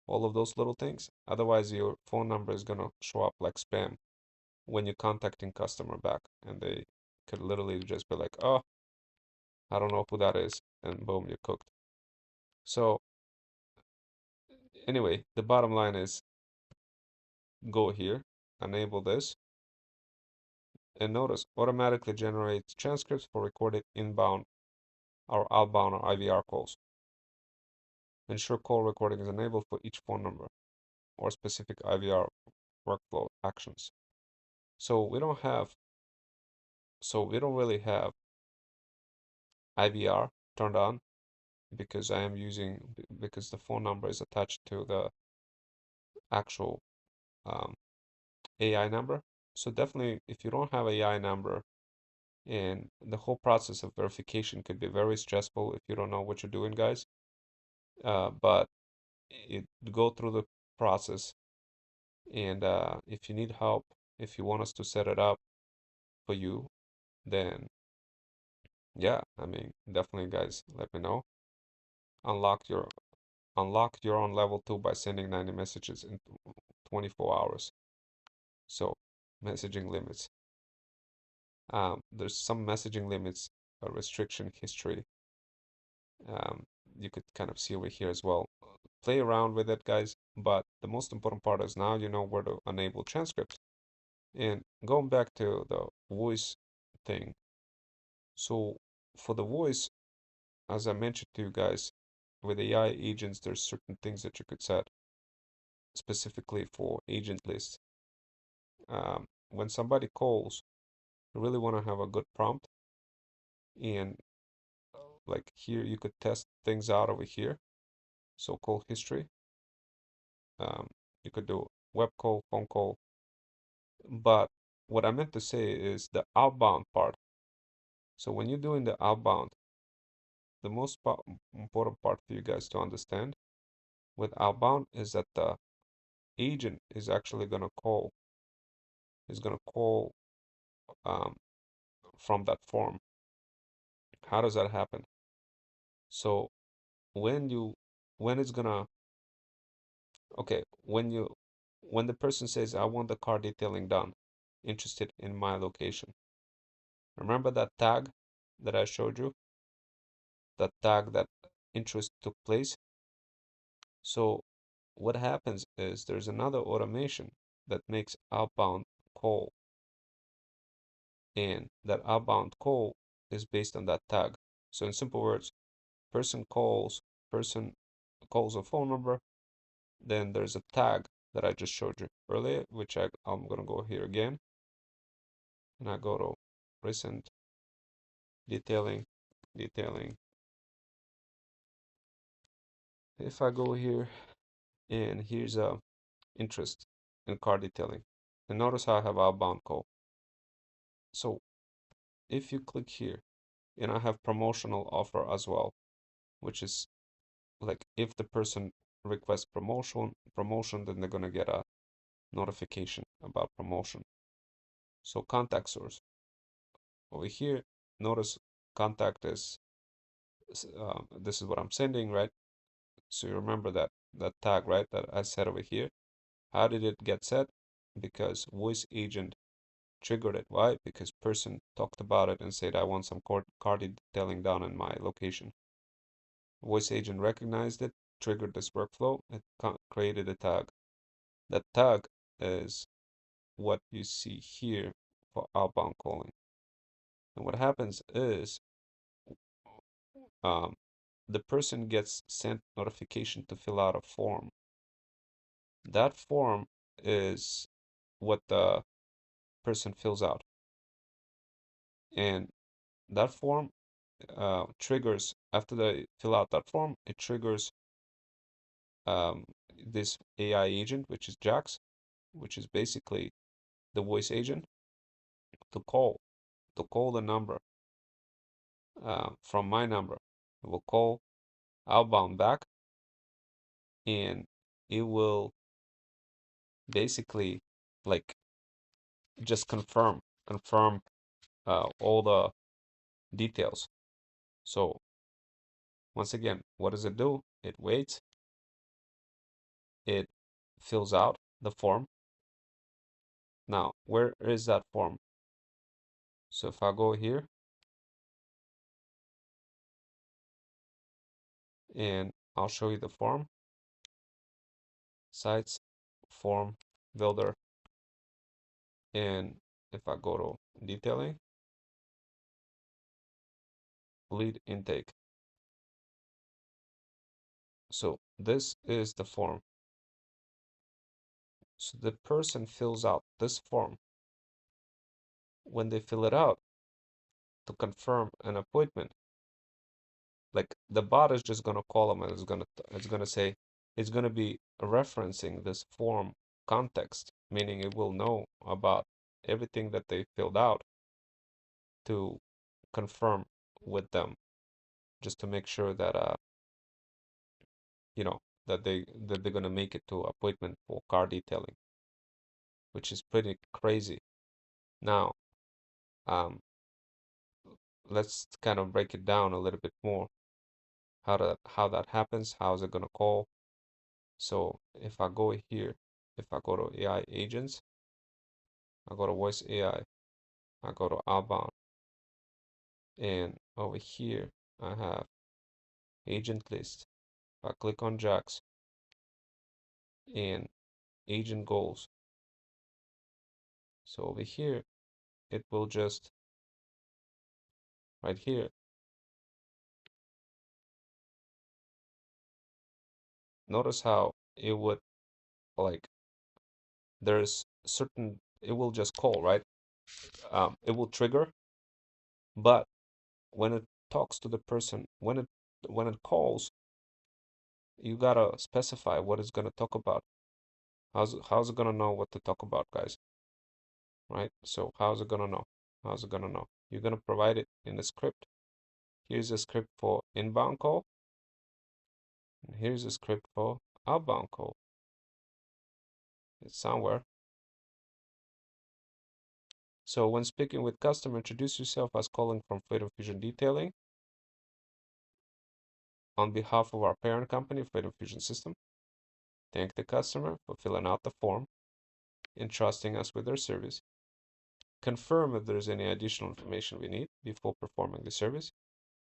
all of those little things. Otherwise, your phone number is gonna show up like spam when you're contacting customer back, and they could literally just be like, "Oh, I don't know who that is," and boom, you're cooked. So anyway, the bottom line is go here, enable this, and notice automatically generates transcripts for recorded inbound or outbound or IVR calls. Ensure call recording is enabled for each phone number or specific IVR workflow actions. So we don't really have IVR turned on, because I am using because the phone number is attached to the actual um, AI number. So definitely, if you don't have AI number, and the whole process of verification could be very stressful if you don't know what you're doing, guys. But go through the process, and if you need help, if you want us to set it up for you, then yeah, I mean, definitely, guys, let me know. Unlock your unlock your own level 2 by sending 90 messages in 24 hours. So, messaging limits. There's some messaging limits, a restriction history. Um, you could kind of see over here as well. Play around with it, guys. But the most important part is now you know where to enable transcripts. And going back to the voice thing. So for the voice, as I mentioned to you guys, with AI agents, there's certain things that you could set specifically for agent lists. When somebody calls, you really want to have a good prompt. And like here, you could test things out over here. So call history. Um, you could do web call, phone call. But what I meant to say is the outbound part. So when you're doing the outbound, the most important part for you guys to understand with outbound is that the agent is actually gonna call um, from that form. How does that happen? So when you when it's gonna okay when the person says I want the car detailing done, interested in my location. Remember that tag that I showed you? That tag that interest took place. So what happens is there's another automation that makes outbound call, and that outbound call is based on that tag. So in simple words, person person calls a phone number, then there's a tag that I just showed you earlier, which I'm gonna go here again, and I go to recent detailing, detailing. If I go here, and here's a interest in car detailing, and notice how I have outbound call. So if you click here, and I have promotional offer as well, which is like if the person requests promotion, then they're gonna get a notification about promotion. So contact source over here, notice contact is this is what I'm sending, right? So you remember that tag, right? That I set over here. How did it get set? Because voice agent triggered it. Why? Because person talked about it and said, I want some car detailing done in my location. Voice agent recognized it, triggered this workflow, it created a tag. That tag is what you see here for outbound calling. And what happens is um, the person gets sent notification to fill out a form. That form is what the person fills out. And that form triggers, after they fill out that form, it triggers um, this AI agent, which is Jax, which is basically the voice agent, to call the number from my number. It will call outbound back, and it will basically like just confirm all the details. So once again, what does it do? It waits, it fills out the form. Now, where is that form? So if I go here and I'll show you the form, sites, form, builder, and if I go to detailing, lead intake. So this is the form. So the person fills out this form. When they fill it out to confirm an appointment, Like the bot is just gonna call them and it's gonna say it's gonna be referencing this form context, meaning it will know about everything that they filled out to confirm with them, just to make sure that you know that they're gonna make it to appointment for car detailing, which is pretty crazy. Now, um, let's kind of break it down a little bit more. How that happens? How is it gonna call? So if I go here, if I go to AI agents, I go to voice AI, I go to outbound, and over here I have agent list. If I click on Jax and agent goals, so over here it will just right here. Notice how it would like there's certain it will just call, right? It will trigger, but when it talks to the person, when it calls, you gotta specify what it's gonna talk about. How's it gonna know what to talk about, guys? Right? So how's it gonna know? How's it gonna know? You're gonna provide it in the script. Here's a script for inbound call, and here's a script for outbound call. It's somewhere. So when speaking with customer, introduce yourself as calling from Freedom Fusion Detailing on behalf of our parent company, Freedom Fusion System. Thank the customer for filling out the form and trusting us with their service. Confirm if there's any additional information we need before performing the service,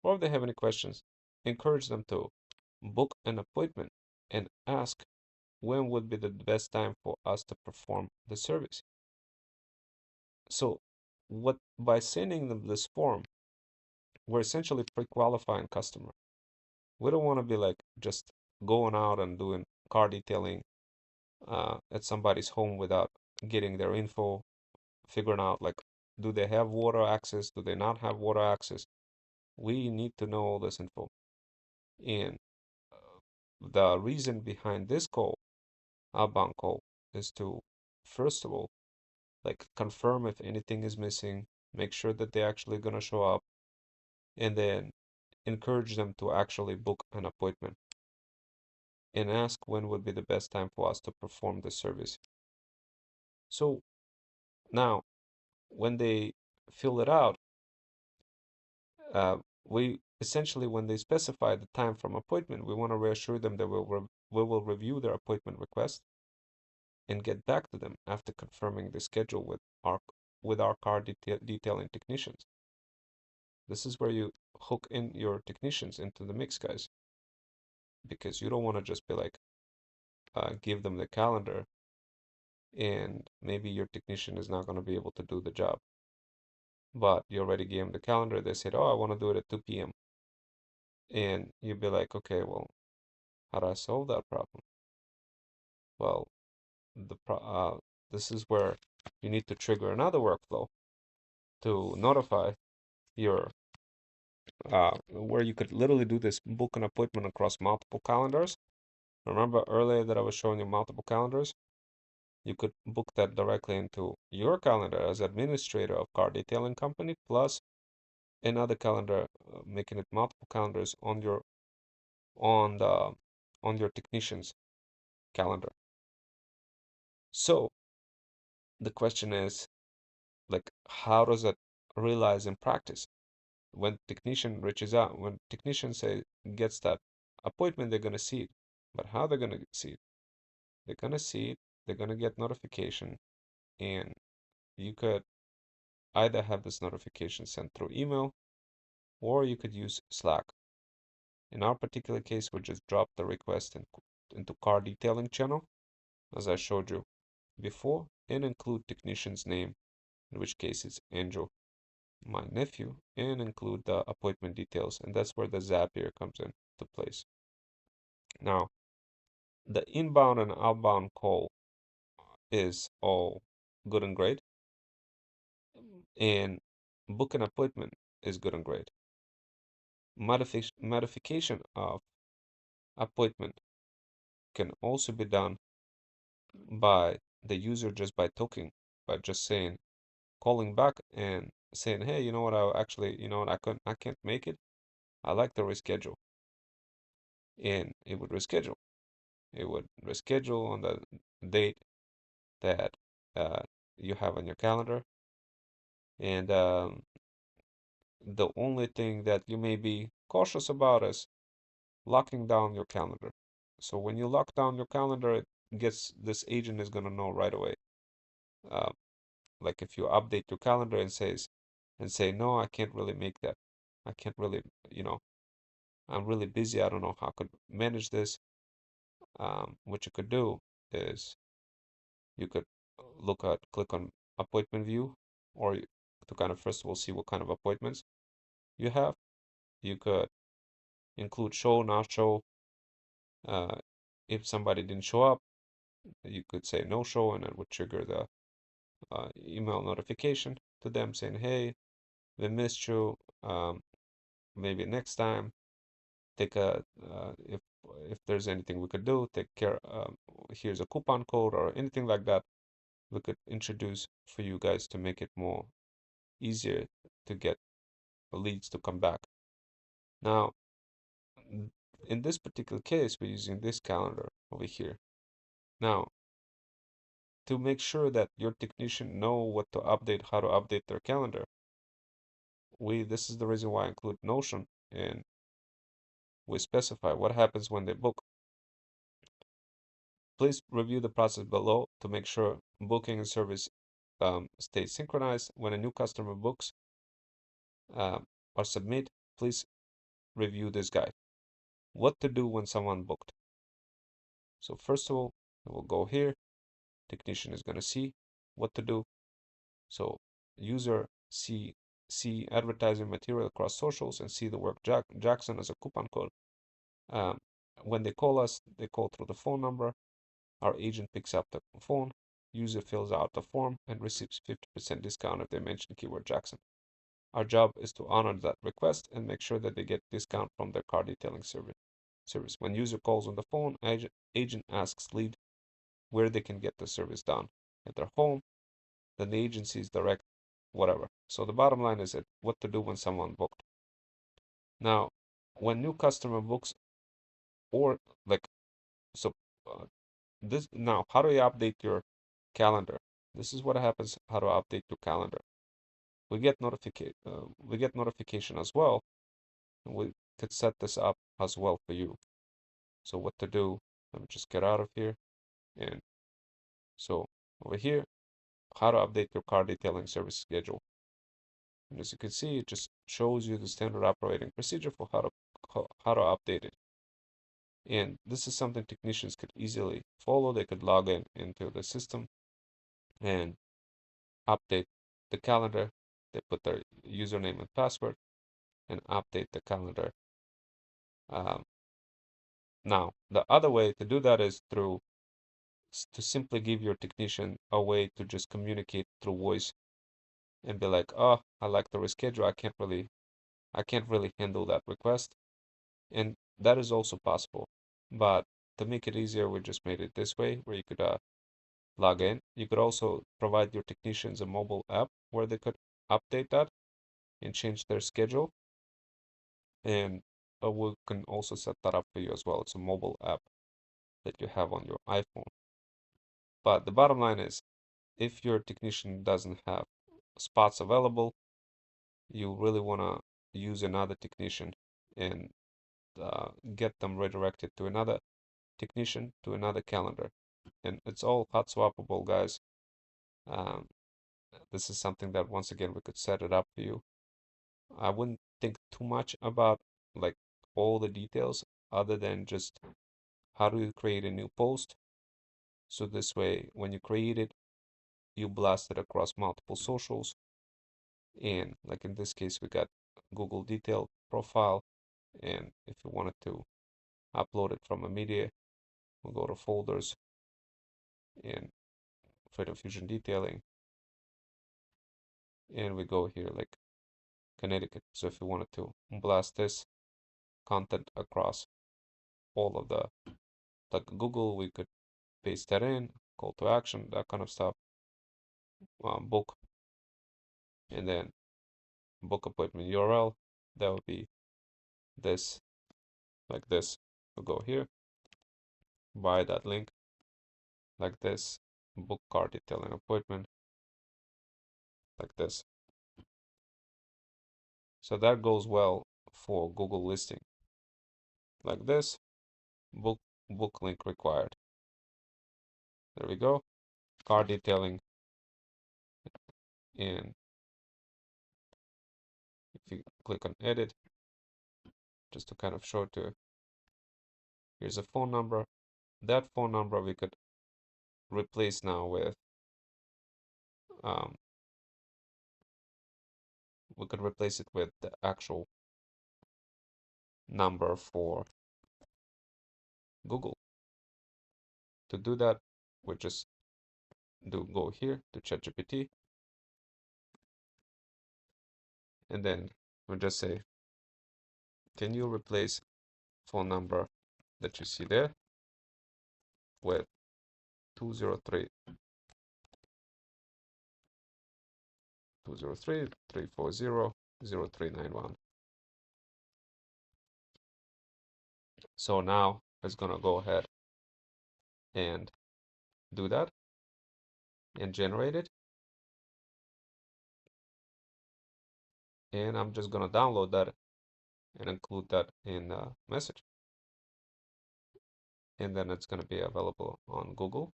or if they have any questions. Encourage them to book an appointment and ask when would be the best time for us to perform the service. So, what by sending them this form, we're essentially pre-qualifying customer. We don't want to be like just going out and doing car detailing at somebody's home without getting their info, figuring out like, do they have water access? Do they not have water access? We need to know all this info. And the reason behind this call, outbound call, is to, first of all, like confirm if anything is missing, make sure that they're actually gonna show up, and then encourage them to actually book an appointment and ask when would be the best time for us to perform the service. So now, when they fill it out, uh, we essentially, when they specify the time from appointment, we want to reassure them that we will review their appointment request and get back to them after confirming the schedule with our car detailing technicians. This is where you hook in your technicians into the mix, guys, because you don't want to just be like give them the calendar and maybe your technician is not going to be able to do the job. But you already gave them the calendar. They said, "Oh, I want to do it at 2 p.m." And you'd be like, "Okay, well, how do I solve that problem?" Well, this is where you need to trigger another workflow to notify your where you could literally do this book an appointment across multiple calendars. Remember earlier that I was showing you multiple calendars? You could book that directly into your calendar as administrator of car detailing company, plus another calendar, making it multiple calendars on the on your technician's calendar. So the question is, like, how does that realize in practice? When technician reaches out, when technician say gets that appointment, they're gonna see it. But how they're gonna see it? They're gonna see it, they're gonna get notification, and you could either have this notification sent through email or you could use Slack. In our particular case, we just drop the request into car detailing channel, as I showed you before, and include technician's name, in which case it's Angel, my nephew, and include the appointment details, and that's where the Zapier comes into place. Now, the inbound and outbound call is all good and great, and book an appointment is good and great. Modification of appointment can also be done by the user just by talking, by just saying, calling back and saying, hey, you know what, I actually, you know what, I can't make it. I like to reschedule. And it would reschedule. It would reschedule on the date that uh, you have on your calendar. And the only thing that you may be cautious about is locking down your calendar. So when you lock down your calendar, it gets this agent is gonna know right away. Uh, like if you update your calendar and say, no, I can't really make that. I can't really, you know, I'm really busy. I don't know how I could manage this. What you could do is you could click on appointment view, or to kind of first of all see what kind of appointments you have. You could include show, not show. Uh, if somebody didn't show up, you could say no show, and it would trigger the email notification to them saying, hey, we missed you. Maybe next time, take a if there's anything we could do, take care. Here's a coupon code or anything like that we could introduce for you guys to make it more easier to get leads to come back. Now, in this particular case, we're using this calendar over here. Now, to make sure that your technician know what to update, how to update their calendar, this is the reason why I include Notion, and we specify what happens when they book. Please review the process below to make sure booking and service stay synchronized. When a new customer books or submit, please review this guide. What to do when someone booked. So first of all, we'll go here. Technician is going to see what to do. So user see advertising material across socials and see the word Jackson as a coupon code. Um, when they call us, they call through the phone number. Our agent picks up the phone. User fills out the form and receives 50% discount if they mention keyword Jackson. Our job is to honor that request and make sure that they get discount from their car detailing service. When user calls on the phone, agent asks lead where they can get the service done at their home. Then the agency's direct whatever. So the bottom line is that what to do when someone booked. Now, when new customer books or like so uh, this now how do you update your calendar? This is what happens how to update your calendar. We get notification as well, and we could set this up as well for you. So what to do? Let me just get out of here. And so over here, how to update your car detailing service schedule. And as you can see, it just shows you the standard operating procedure for how to update it. And this is something technicians could easily follow. They could log in into the system and update the calendar. They put their username and password and update the calendar. Um, Now, the other way to do that is to simply give your technician a way to just communicate through voice and be like, oh, I like to reschedule. I can't really handle that request. And that is also possible. But to make it easier, we just made it this way where you could log in. You could also provide your technicians a mobile app where they could update that and change their schedule. And we can also set that up for you as well. It's a mobile app that you have on your iPhone. But the bottom line is, if your technician doesn't have spots available, you really want to use another technician and get them redirected to another technician to another calendar. And it's all hot swappable, guys. Um, this is something that once again we could set it up for you. I wouldn't think too much about like all the details other than just how do you create a new post. So this way, when you create it, you blast it across multiple socials. And like in this case, we got Google detailed profile. And if you wanted to upload it from a media, we'll go to folders and Freedom Fusion detailing. And we go here like Connecticut. So if you wanted to blast this, content across all of the, like Google, we could paste that in, call to action, that kind of stuff, book, and then book appointment URL. That would be this, like this. We'll go here, buy that link, like this, book car detailing appointment, like this. So that goes well for Google listing, like this, book link required. There we go, car detailing. And if you click on edit, just to kind of show it to you, here's a phone number. That phone number we could replace now with we could replace it with the actual number for Google. To do that, we just go here to ChatGPT, and then we just say, can you replace phone number that you see there with 203 340 0391. So now it's gonna go ahead and do that and generate it. And I'm just gonna download that and include that in the message. And then it's gonna be available on Google.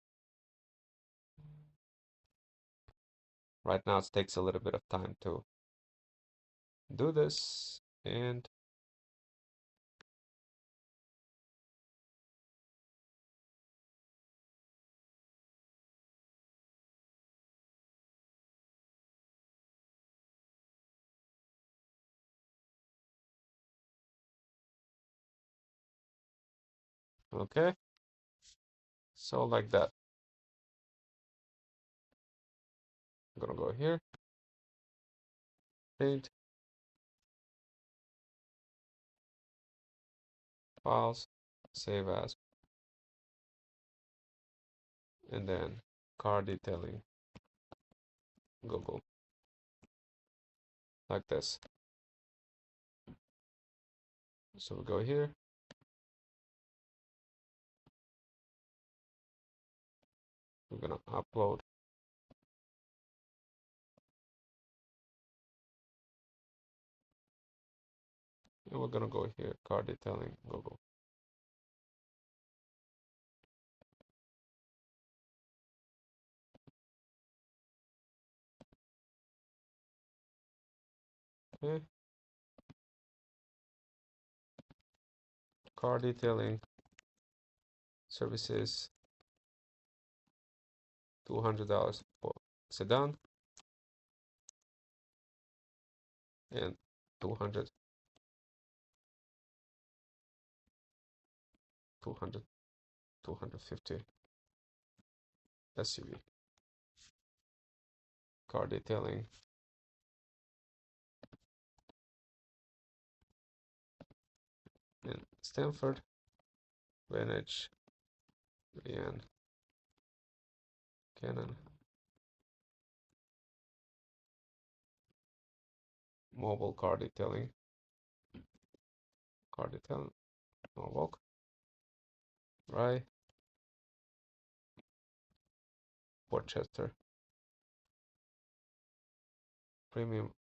Right now it takes a little bit of time to do this, and okay, so like that. I'm gonna go here, paint, files, save as, and then car detailing Google, like this. So we go here, we're gonna upload, and we're gonna go here, car detailing Google. Okay, car detailing services, $200 for sedan, and 200 250 SUV. Car detailing in Stanford, Greenwich, and Canon. Mobile car detailing, Norwalk, Rye, Portchester, premium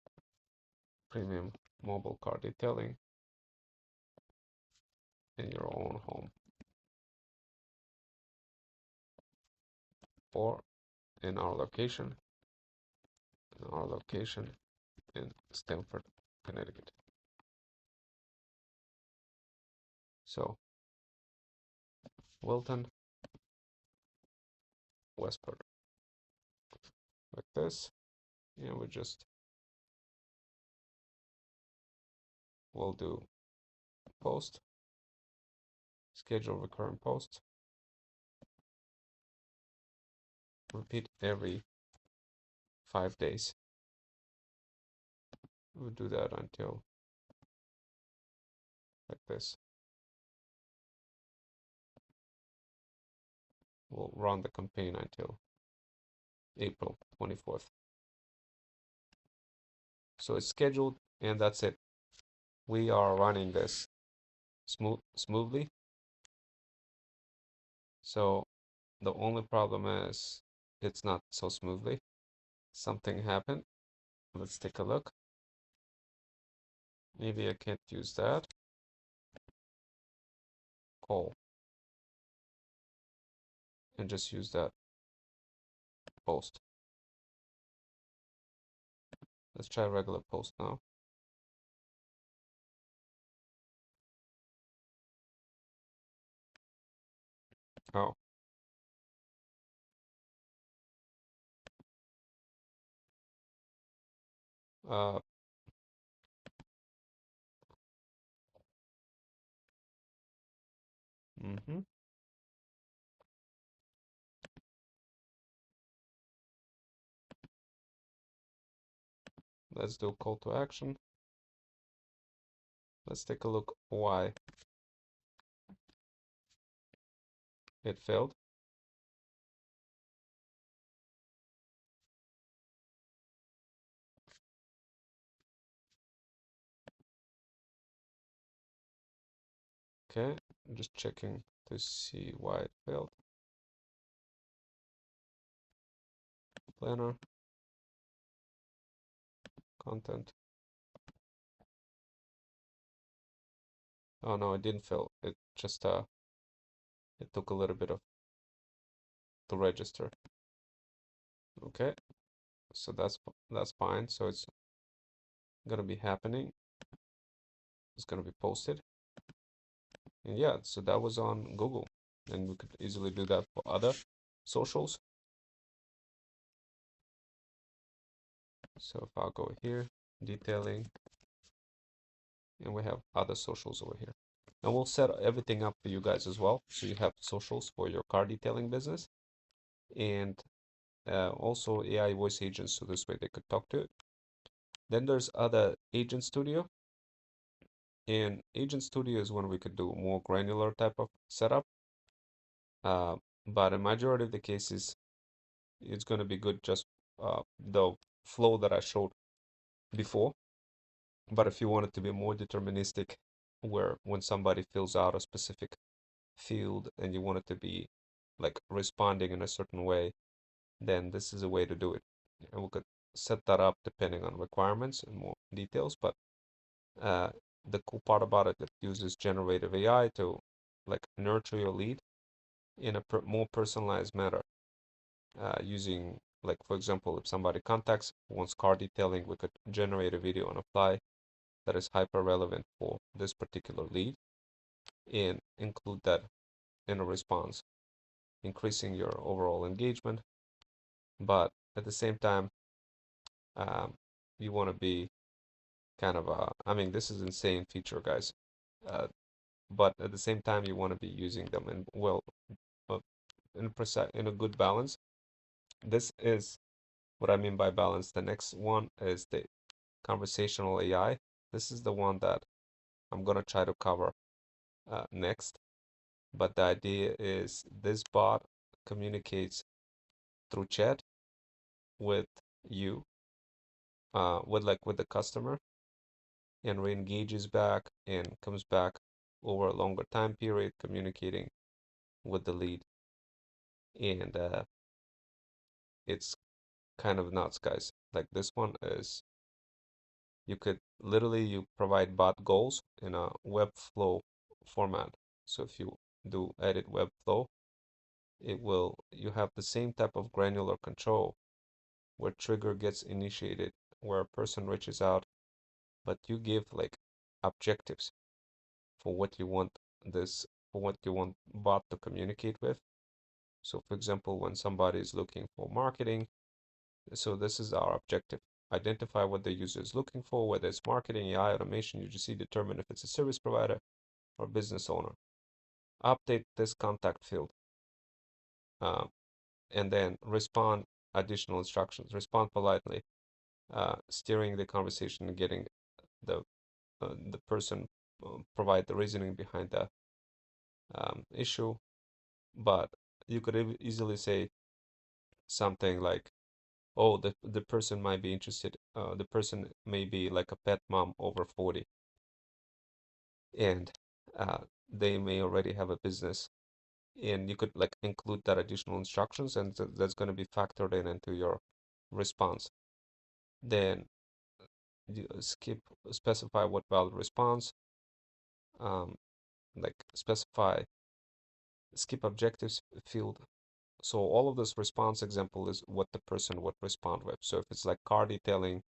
mobile car detailing in your own home, or in our location in Stamford, Connecticut. So Wilton, Westport, like this, and we'll do post, schedule recurring posts, repeat every 5 days. We'll do that until like this. We'll run the campaign until April 24th. So it's scheduled, and that's it. We are running this smoothly. So the only problem is it's not so smoothly. Something happened. Let's take a look. Maybe I can't use that. Call. And just use that post. Let's try regular post now. Oh. Uh, mm-hmm. Let's do call to action. Let's take a look why it failed. Okay, I'm just checking to see why it failed. Planner, content. Oh no, it didn't fail. It just it took a little bit of to register. Okay, so that's fine. So it's gonna be happening. It's gonna be posted. And yeah, so that was on Google, and we could easily do that for other socials. So if I go here, detailing, and we have other socials over here. And we'll set everything up for you guys as well. So you have socials for your car detailing business, and also AI voice agents, so this way they could talk to it. Then there's other Agent Studio, and Agent Studio is when we could do more granular type of setup. But in majority of the cases, it's going to be good just the flow that I showed before. But if you want it to be more deterministic, where when somebody fills out a specific field and you want it to be like responding in a certain way, then this is a way to do it. And we could set that up depending on requirements and more details. But uh, the cool part about it, it uses generative AI to like nurture your lead in a more personalized manner. Using like for example, if somebody contacts wants car detailing, we could generate a video on a fly that is hyper relevant for this particular lead and include that in a response, increasing your overall engagement. But at the same time, um, you want to be kind of I mean, this is insane feature, guys. Uh, but at the same time, you want to be using them in well, uh, in a good balance. This is what I mean by balance. The next one is the conversational AI. This is the one that I'm gonna try to cover next. But the idea is this bot communicates through chat with you, with the customer, and re-engages back and comes back over a longer time period, communicating with the lead. And it's kind of nuts, guys. Like this one is you could literally you provide bot goals in a Webflow format. So if you do edit Webflow, it will you have the same type of granular control where trigger gets initiated, where a person reaches out, but you give like objectives for what you want for what you want bot to communicate with. So for example, when somebody is looking for marketing, so this is our objective. Identify what the user is looking for, whether it's marketing, AI, automation, UGC, determine if it's a service provider or business owner. Update this contact field, uh, and then respond additional instructions. Respond politely, steering the conversation and getting the person provide the reasoning behind the issue, but you could easily say something like, oh, the person might be interested, the person may be like a pet mom over 40, and uh, they may already have a business, and you could like include that additional instructions, and that's going to be factored in into your response. Then you specify what valid response, um, like specify skip objectives field. So all of this response example is what the person would respond with. So if it's like car detailing,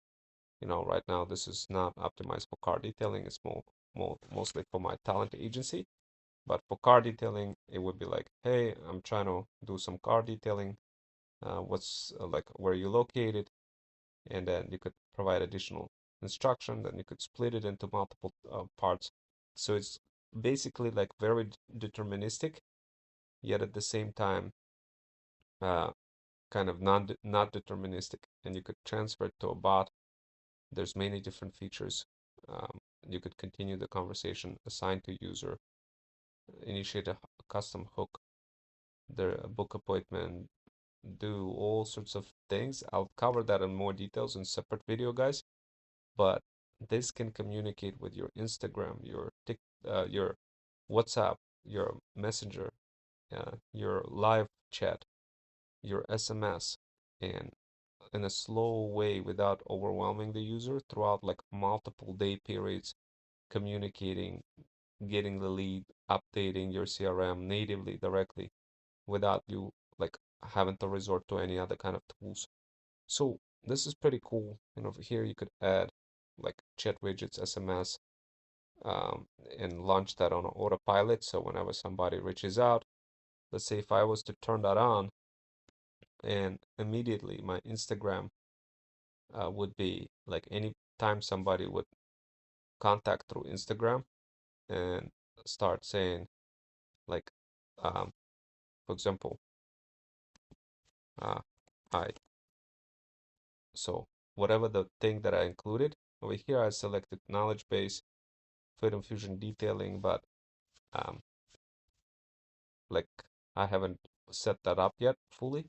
right now this is not optimized for car detailing. It's mostly for my talent agency. But for car detailing, it would be like, hey, I'm trying to do some car detailing. What's like, where are you located? And then you could provide additional instruction. Then you could split it into multiple parts. So it's basically like very deterministic, yet at the same time, uh, kind of not deterministic. And you could transfer it to a bot. There's many different features. You could continue the conversation, assign to user, initiate a custom hook, the book appointment, do all sorts of things. I'll cover that in more details in separate video, guys. But this can communicate with your Instagram, your WhatsApp, your Messenger, your live chat, your SMS, and in a slow way without overwhelming the user throughout like multiple day periods, communicating, getting the lead, updating your CRM natively directly without you like having to resort to any other kind of tools. So this is pretty cool. And over here you could add like chat widgets, SMS, um, and launch that on autopilot. So whenever somebody reaches out, let's say if I was to turn that on, and immediately my Instagram would be like any time somebody would contact through Instagram and start saying like, um, for example, uh, hi. So whatever the thing that I included over here, I selected knowledge base, Freedom Fusion detailing, but um, like I haven't set that up yet fully.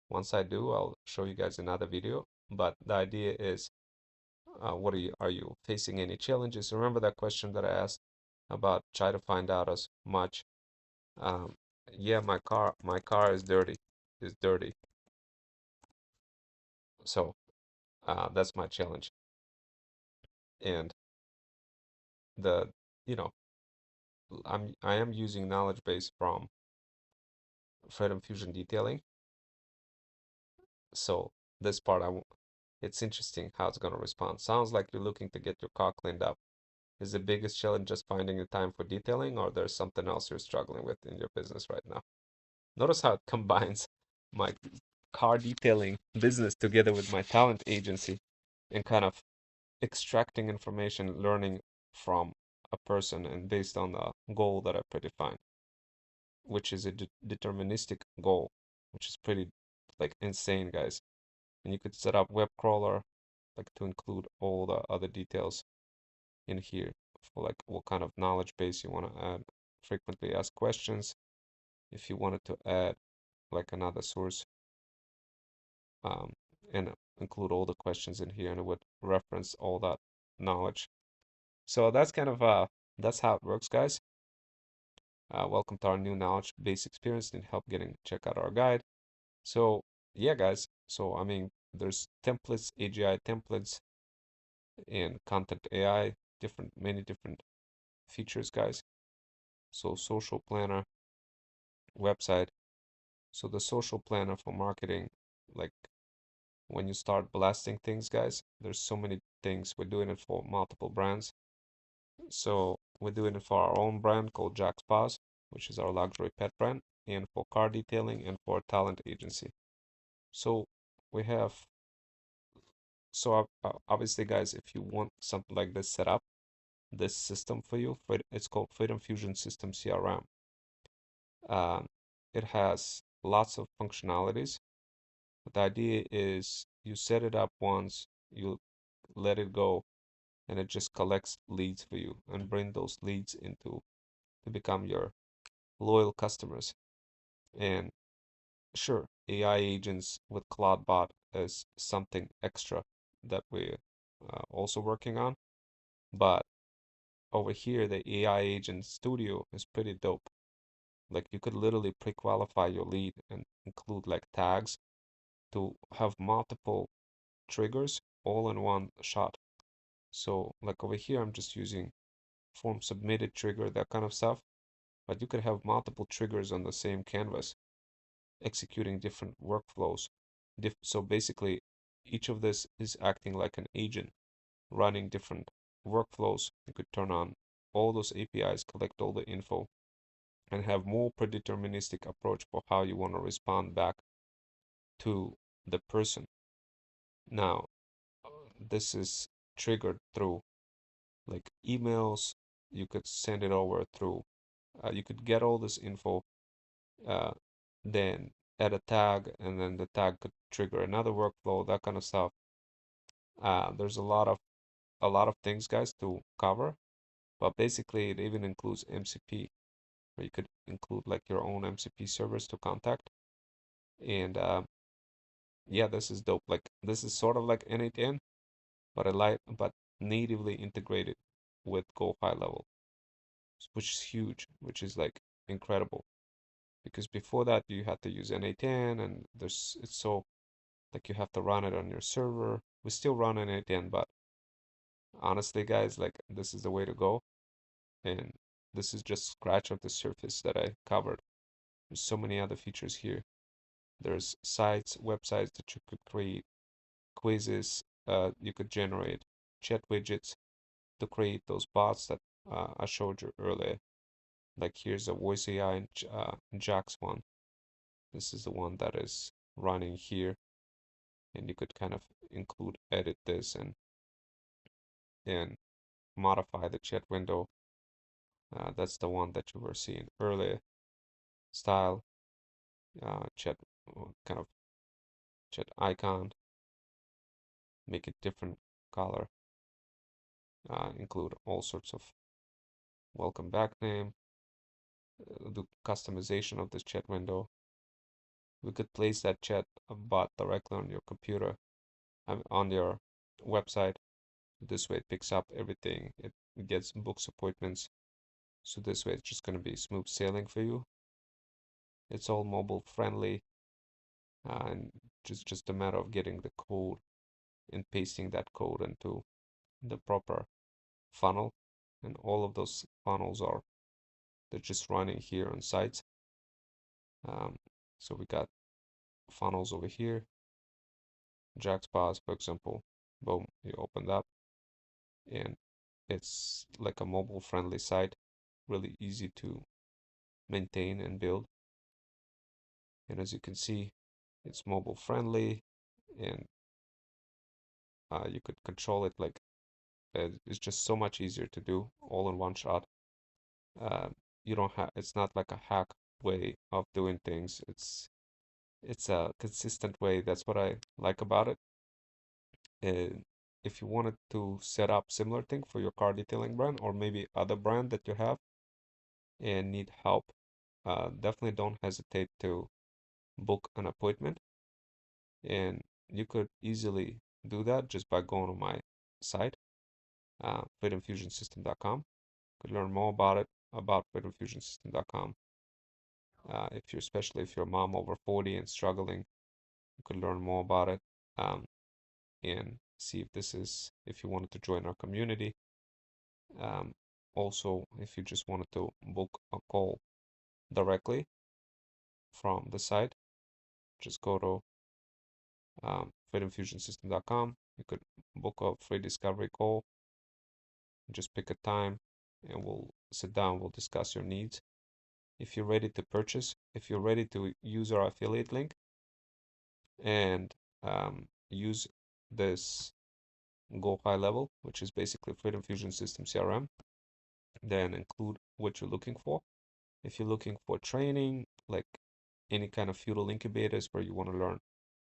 Once I do, I'll show you guys another video. But the idea is, what are you facing any challenges? Remember that question that I asked about try to find out as much. Um, yeah, my car is dirty. So that's my challenge. And the, you know, I am using knowledge base from Freedom Fusion detailing. So this part it's interesting how it's gonna respond. Sounds like you're looking to get your car cleaned up. Is the biggest challenge just finding the time for detailing, or there's something else you're struggling with in your business right now? Notice how it combines my car detailing business together with my talent agency and kind of extracting information, learning from a person and based on the goal that I predefined, which is a deterministic goal, which is pretty like insane, guys. And you could set up web crawler like to include all the other details in here for like what kind of knowledge base you want to add, frequently asked questions. If you wanted to add like another source, um, and include all the questions in here, and it would reference all that knowledge. So that's kind of that's how it works, guys. Welcome to our new knowledge base experience. Need help getting check out our guide. So yeah, guys. So I mean, there's templates, AGI templates, and content AI, many different features, guys. So social planner, website. So the social planner for marketing, like when you start blasting things, guys, there's so many things. We're doing it for multiple brands. So we're doing it for our own brand called Jack's Paws, which is our luxury pet brand, and for car detailing and for talent agency. So we have, so obviously, guys, if you want something like this set up, this system for you, it's called Freedom Fusion System CRM. Um, it has lots of functionalities. But the idea is you set it up once, you let it go, and it just collects leads for you and bring those leads into to become your loyal customers. And sure, AI agents with CloudBot is something extra that we're also working on, but over here, the AI agent studio is pretty dope. Like you could literally pre-qualify your lead and include like tags to have multiple triggers all in one shot. So like over here, I'm just using form submitted trigger, that kind of stuff. But you could have multiple triggers on the same canvas, executing different workflows. So basically, each of this is acting like an agent, running different workflows. You could turn on all those APIs, collect all the info, and have more predeterministic approach for how you want to respond back to the person. Now, this is triggered through like emails. You could send it over through, you could get all this info, uh, then add a tag, and then the tag could trigger another workflow, that kind of stuff. There's a lot of things, guys, to cover, but basically it even includes MCP, where you could include like your own MCP servers to contact. And yeah, this is dope. Like this is sort of like N8N, but but natively integrated with Go High Level, which is huge, which is like incredible. Because before that you had to use N8N, and it's so like you have to run it on your server. We still run N8N, but honestly, guys, like this is the way to go. And this is just scratch of the surface that I covered. There's so many other features here. There's sites, websites that you could create, quizzes, you could generate chat widgets to create those bots that I showed you earlier. Like here's a voice AI and Jax one. This is the one that is running here, and you could kind of include, edit this, and modify the chat window. That's the one that you were seeing earlier. Style, chat, kind of chat icon, make it different color, include all sorts of welcome back name, do customization of this chat window. We could place that chat bot directly on your computer, on your website. This way it picks up everything. It gets books appointments. So this way it's just going to be smooth sailing for you. It's all mobile friendly, and just a matter of getting the code and pasting that code into the proper funnel. And all of those funnels they're just running here on sites. Um, so we got funnels over here, Jaxbox, for example. Boom, you open up, and it's like a mobile friendly site, really easy to maintain and build. And as you can see, it's mobile friendly, and you could control it like it's just so much easier to do all in one shot. Uh, you don't have, it's not like a hack way of doing things. It's a consistent way. That's what I like about it. And if you wanted to set up similar thing for your car detailing brand, or maybe other brand that you have and need help, definitely don't hesitate to book an appointment. And you could easily do that just by going to my site, fitinfusionsystem.com. You could learn more about it, about fitinfusionsystem.com. If you're, especially if you're a mom over 40 and struggling, you could learn more about it, and see if if you wanted to join our community. Also, if you just wanted to book a call directly from the site, just go to fitinfusionsystem.com. You could book a free discovery call. Just pick a time and we'll sit down, we'll discuss your needs. If you're ready to purchase, if you're ready to use our affiliate link and use this Go High Level, which is basically Freedom Fusion System CRM, then include what you're looking for. If you're looking for training, like any kind of feudal incubators where you want to learn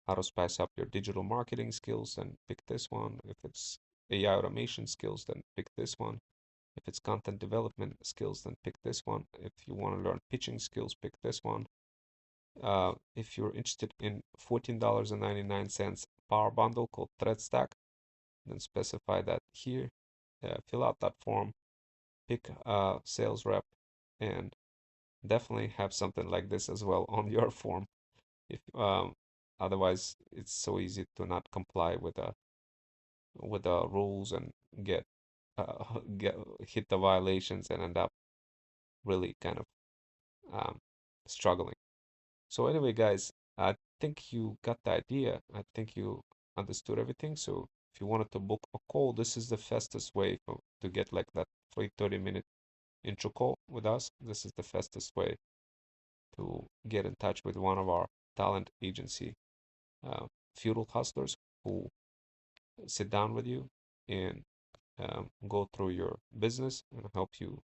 how to spice up your digital marketing skills, then pick this one. If it's AI automation skills, then pick this one. If it's content development skills, then pick this one. If you want to learn pitching skills, pick this one. If you're interested in $14.99 power bundle called Thread Stack, then specify that here. Fill out that form, pick a sales rep, and definitely have something like this as well on your form. If otherwise, it's so easy to not comply with the rules and get get hit the violations and end up really kind of struggling. So anyway, guys, I think you got the idea. I think you understood everything. So if you wanted to book a call, this is the fastest way to get like that free 30-minute intro call with us. This is the fastest way to get in touch with one of our talent agency uh, feudal hustlers who sit down with you and go through your business and help you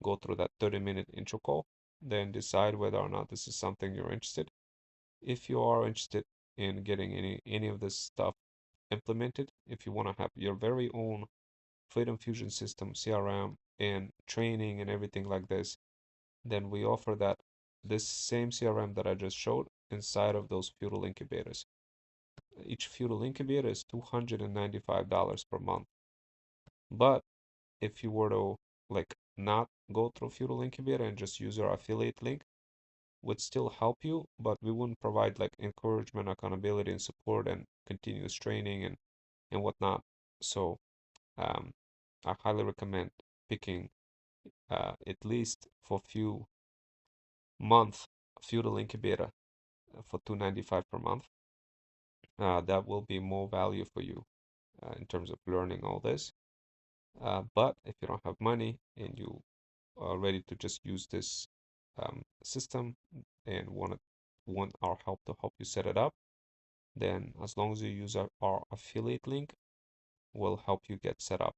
go through that 30-minute intro call, then decide whether or not this is something you're interested. If you are interested in getting any of this stuff implemented, if you want to have your very own Freedom Fusion system, CRM, and training and everything like this, then we offer that this same CRM that I just showed inside of those feudal incubators. Each feudal incubator is $295 per month. But if you were to like not go through feudal incubator and just use our affiliate link, would still help you, but we wouldn't provide like encouragement, accountability, and support and continuous training and whatnot. So um, I highly recommend picking at least for few month feudal incubator for $295 per month. That will be more value for you in terms of learning all this. But if you don't have money and you are ready to just use this system and want our help to help you set it up, then as long as you use our affiliate link, we'll help you get set up.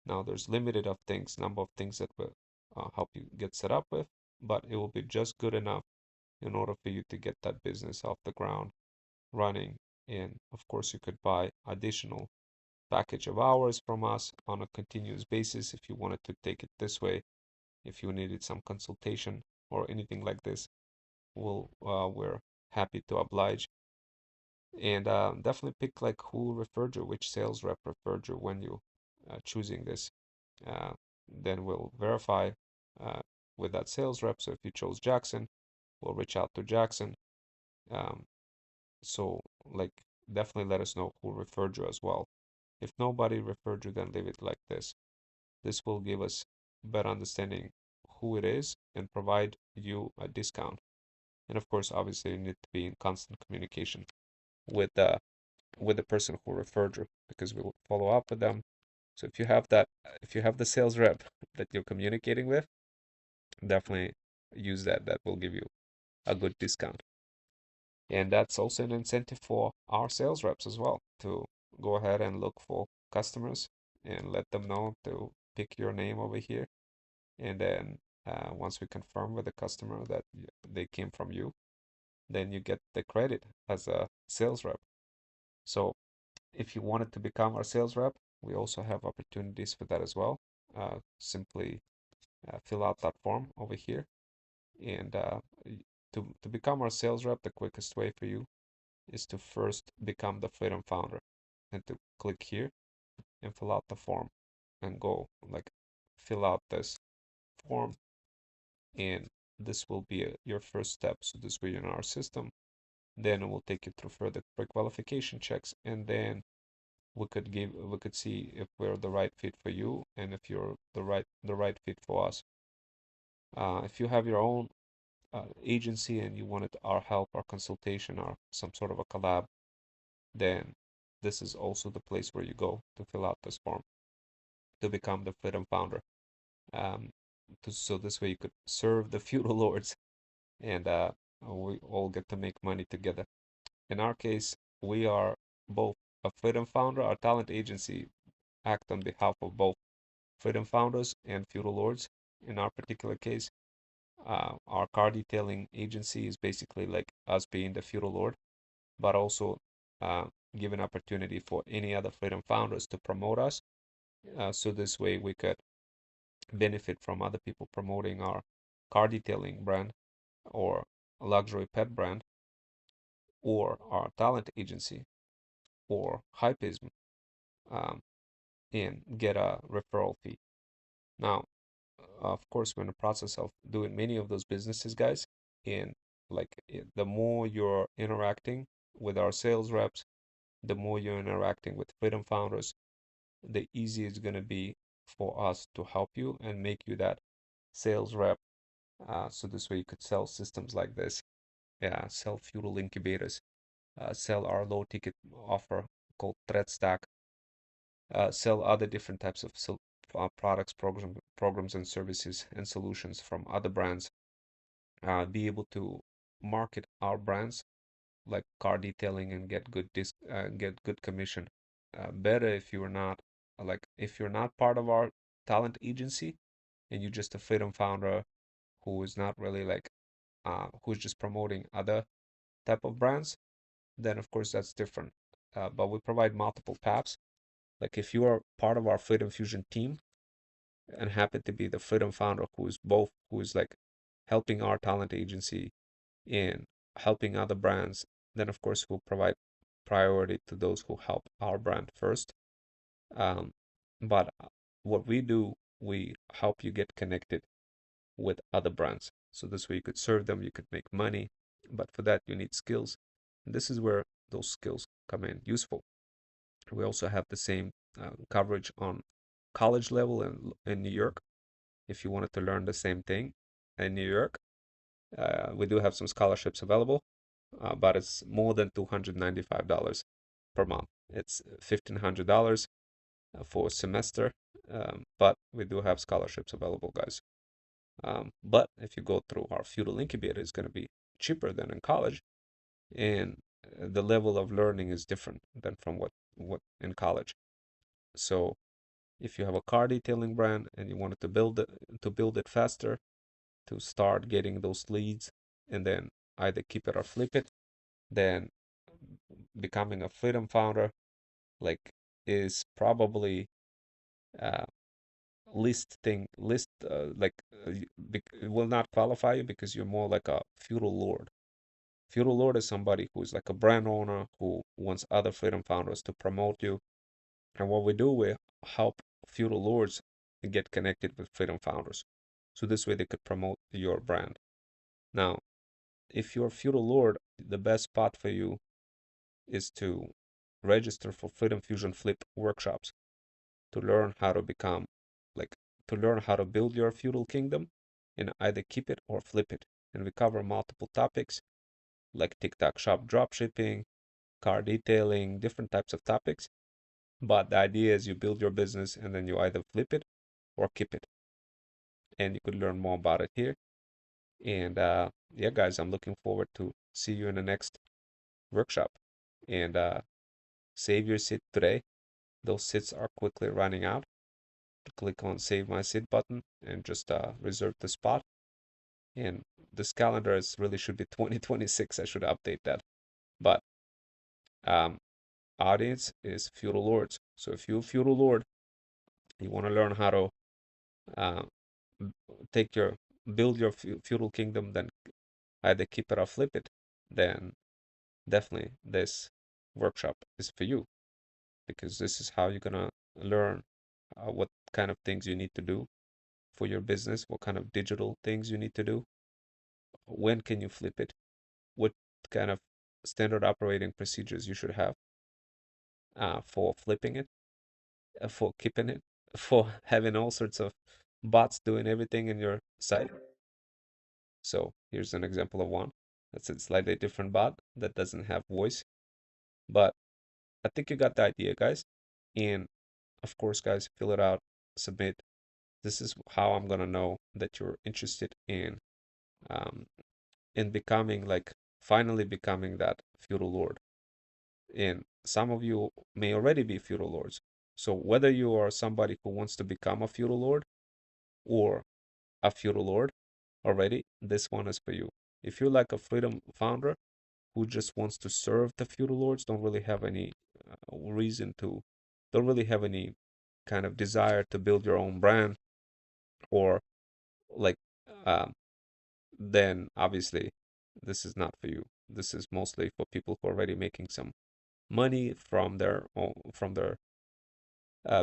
Now there's limited of things, number of things that will help you get set up with, but it will be just good enough in order for you to get that business off the ground running. And of course, you could buy additional package of hours from us on a continuous basis if you wanted to take it this way. If you needed some consultation or anything like this, we're happy to oblige. And definitely pick like who referred you, which sales rep referred you when you choosing this. Uh, then we'll verify uh, with that sales rep. So if you chose Jackson, we'll reach out to Jackson. Um, so like definitely let us know who referred you as well. If nobody referred you, then leave it like this. This will give us better understanding who it is and provide you a discount. And of course, obviously, you need to be in constant communication with the person who referred you because we will follow up with them. So if you have the sales rep that you're communicating with, definitely use that. That will give you a good discount. And that's also an incentive for our sales reps as well to go ahead and look for customers and let them know to pick your name over here. And then once we confirm with the customer that they came from you, then you get the credit as a sales rep. So if you wanted to become our sales rep, we also have opportunities for that as well. Simply fill out that form over here. And to become our sales rep, the quickest way for you is to first become the Freedom Founder and to click here and fill out the form and go like fill out this form, and this will be your first step. So this will be in our system. Then it will take you through further pre-qualification checks, and then we could see if we're the right fit for you and if you're the right fit for us. If you have your own agency and you wanted our help, our consultation, or some sort of a collab, then this is also the place where you go to fill out this form to become the Freedom Founder. Um, so this way you could serve the feudal lords and we all get to make money together. In our case, we are both a Freedom Founder. Our talent agency act on behalf of both Freedom Founders and feudal lords. In our particular case, our car detailing agency is basically like us being the feudal lord, but also give an opportunity for any other freedom founders to promote us. So this way we could benefit from other people promoting our car detailing brand or luxury pet brand or our talent agency or hypism, um, and get a referral fee. Now, of course, we're in the process of doing many of those businesses, guys. And like the more you're interacting with our sales reps, the more you're interacting with freedom founders, the easier it's going to be for us to help you and make you that sales rep. So this way you could sell systems like this. Yeah, sell feudal incubators, sell our low ticket offer called Threat Stack, sell other different types of products, programs and services and solutions from other brands, be able to market our brands like car detailing and get good commission. Better if you're not if you're not part of our talent agency and you're just a freedom founder who is not really who's just promoting other type of brands, then of course that's different. But we provide multiple paths. Like if you are part of our Freedom Fusion team and happen to be the freedom founder who is like helping our talent agency and helping other brands, then of course we'll provide priority to those who help our brand first. Um, but what we do, we help you get connected with other brands. So this way you could serve them, you could make money, but for that you need skills. And this is where those skills come in useful. We also have the same coverage on college level in New York. If you wanted to learn the same thing in New York, we do have some scholarships available, but it's more than $295 per month. It's $1,500 for a semester, but we do have scholarships available, guys. But if you go through our feudal incubator, it's going to be cheaper than in college, and the level of learning is different than from what in college. So if you have a car detailing brand and you wanted to build it faster, to start getting those leads, and then either keep it or flip it, then becoming a freedom founder like is probably uh, it will not qualify you because you're more like a feudal lord. Feudal lord is somebody who's like a brand owner who wants other freedom founders to promote you. And what we do, we help feudal lords get connected with freedom founders. So this way they could promote your brand. Now, if you're a feudal lord, the best spot for you is to register for Freedom Fusion Flip workshops to learn how to become like to learn how to build your feudal kingdom and either keep it or flip it. And we cover multiple topics like TikTok shop dropshipping, car detailing, different types of topics. But the idea is you build your business and then you either flip it or keep it. And you could learn more about it here. And yeah, guys, I'm looking forward to see you in the next workshop. And save your seat today. Those seats are quickly running out. Click on Save My Seat button and just reserve the spot. And this calendar is really should be 2026. I should update that. But um, audience is feudal lords. So if you're a feudal lord, you want to learn how to uh, take your build your feudal kingdom, then either keep it or flip it, then definitely this workshop is for you because this is how you're gonna learn what kind of things you need to do for your business, what kind of digital things you need to do, when can you flip it, what kind of standard operating procedures you should have for flipping it, for keeping it, for having all sorts of bots doing everything in your site. So here's an example of one. That's a slightly different bot that doesn't have voice, but I think you got the idea, guys. And of course, guys, fill it out, submit. This is how I'm gonna know that you're interested um, in becoming finally becoming that feudal lord. And some of you may already be feudal lords. So whether you are somebody who wants to become a feudal lord or a feudal lord already, this one is for you. If you're like a freedom founder who just wants to serve the feudal lords don't really have any reason to, don't really have any kind of desire to build your own brand or like, um, then obviously this is not for you. This is mostly for people who are already making some money from their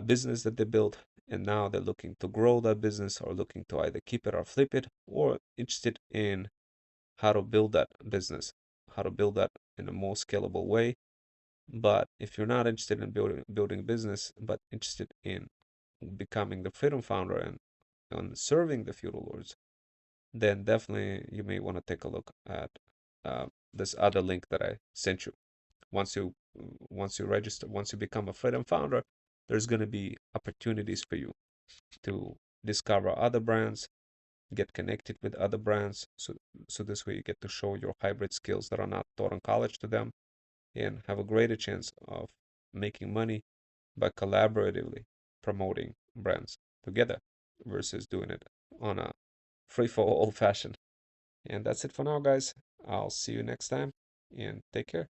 business that they built, and now they're looking to grow that business or looking to either keep it or flip it, or interested in how to build that business, how to build that in a more scalable way. But if you're not interested in building a business, but interested in becoming the freedom founder and serving the feudal lords, then definitely you may want to take a look at this other link that I sent you. Once you register, once you become a freedom founder, there's going to be opportunities for you to discover other brands, get connected with other brands. So this way you get to show your hybrid skills that are not taught in college to them, and have a greater chance of making money by collaboratively promoting brands together versus doing it on a free for all fashion. And that's it for now, guys. I'll see you next time, and take care.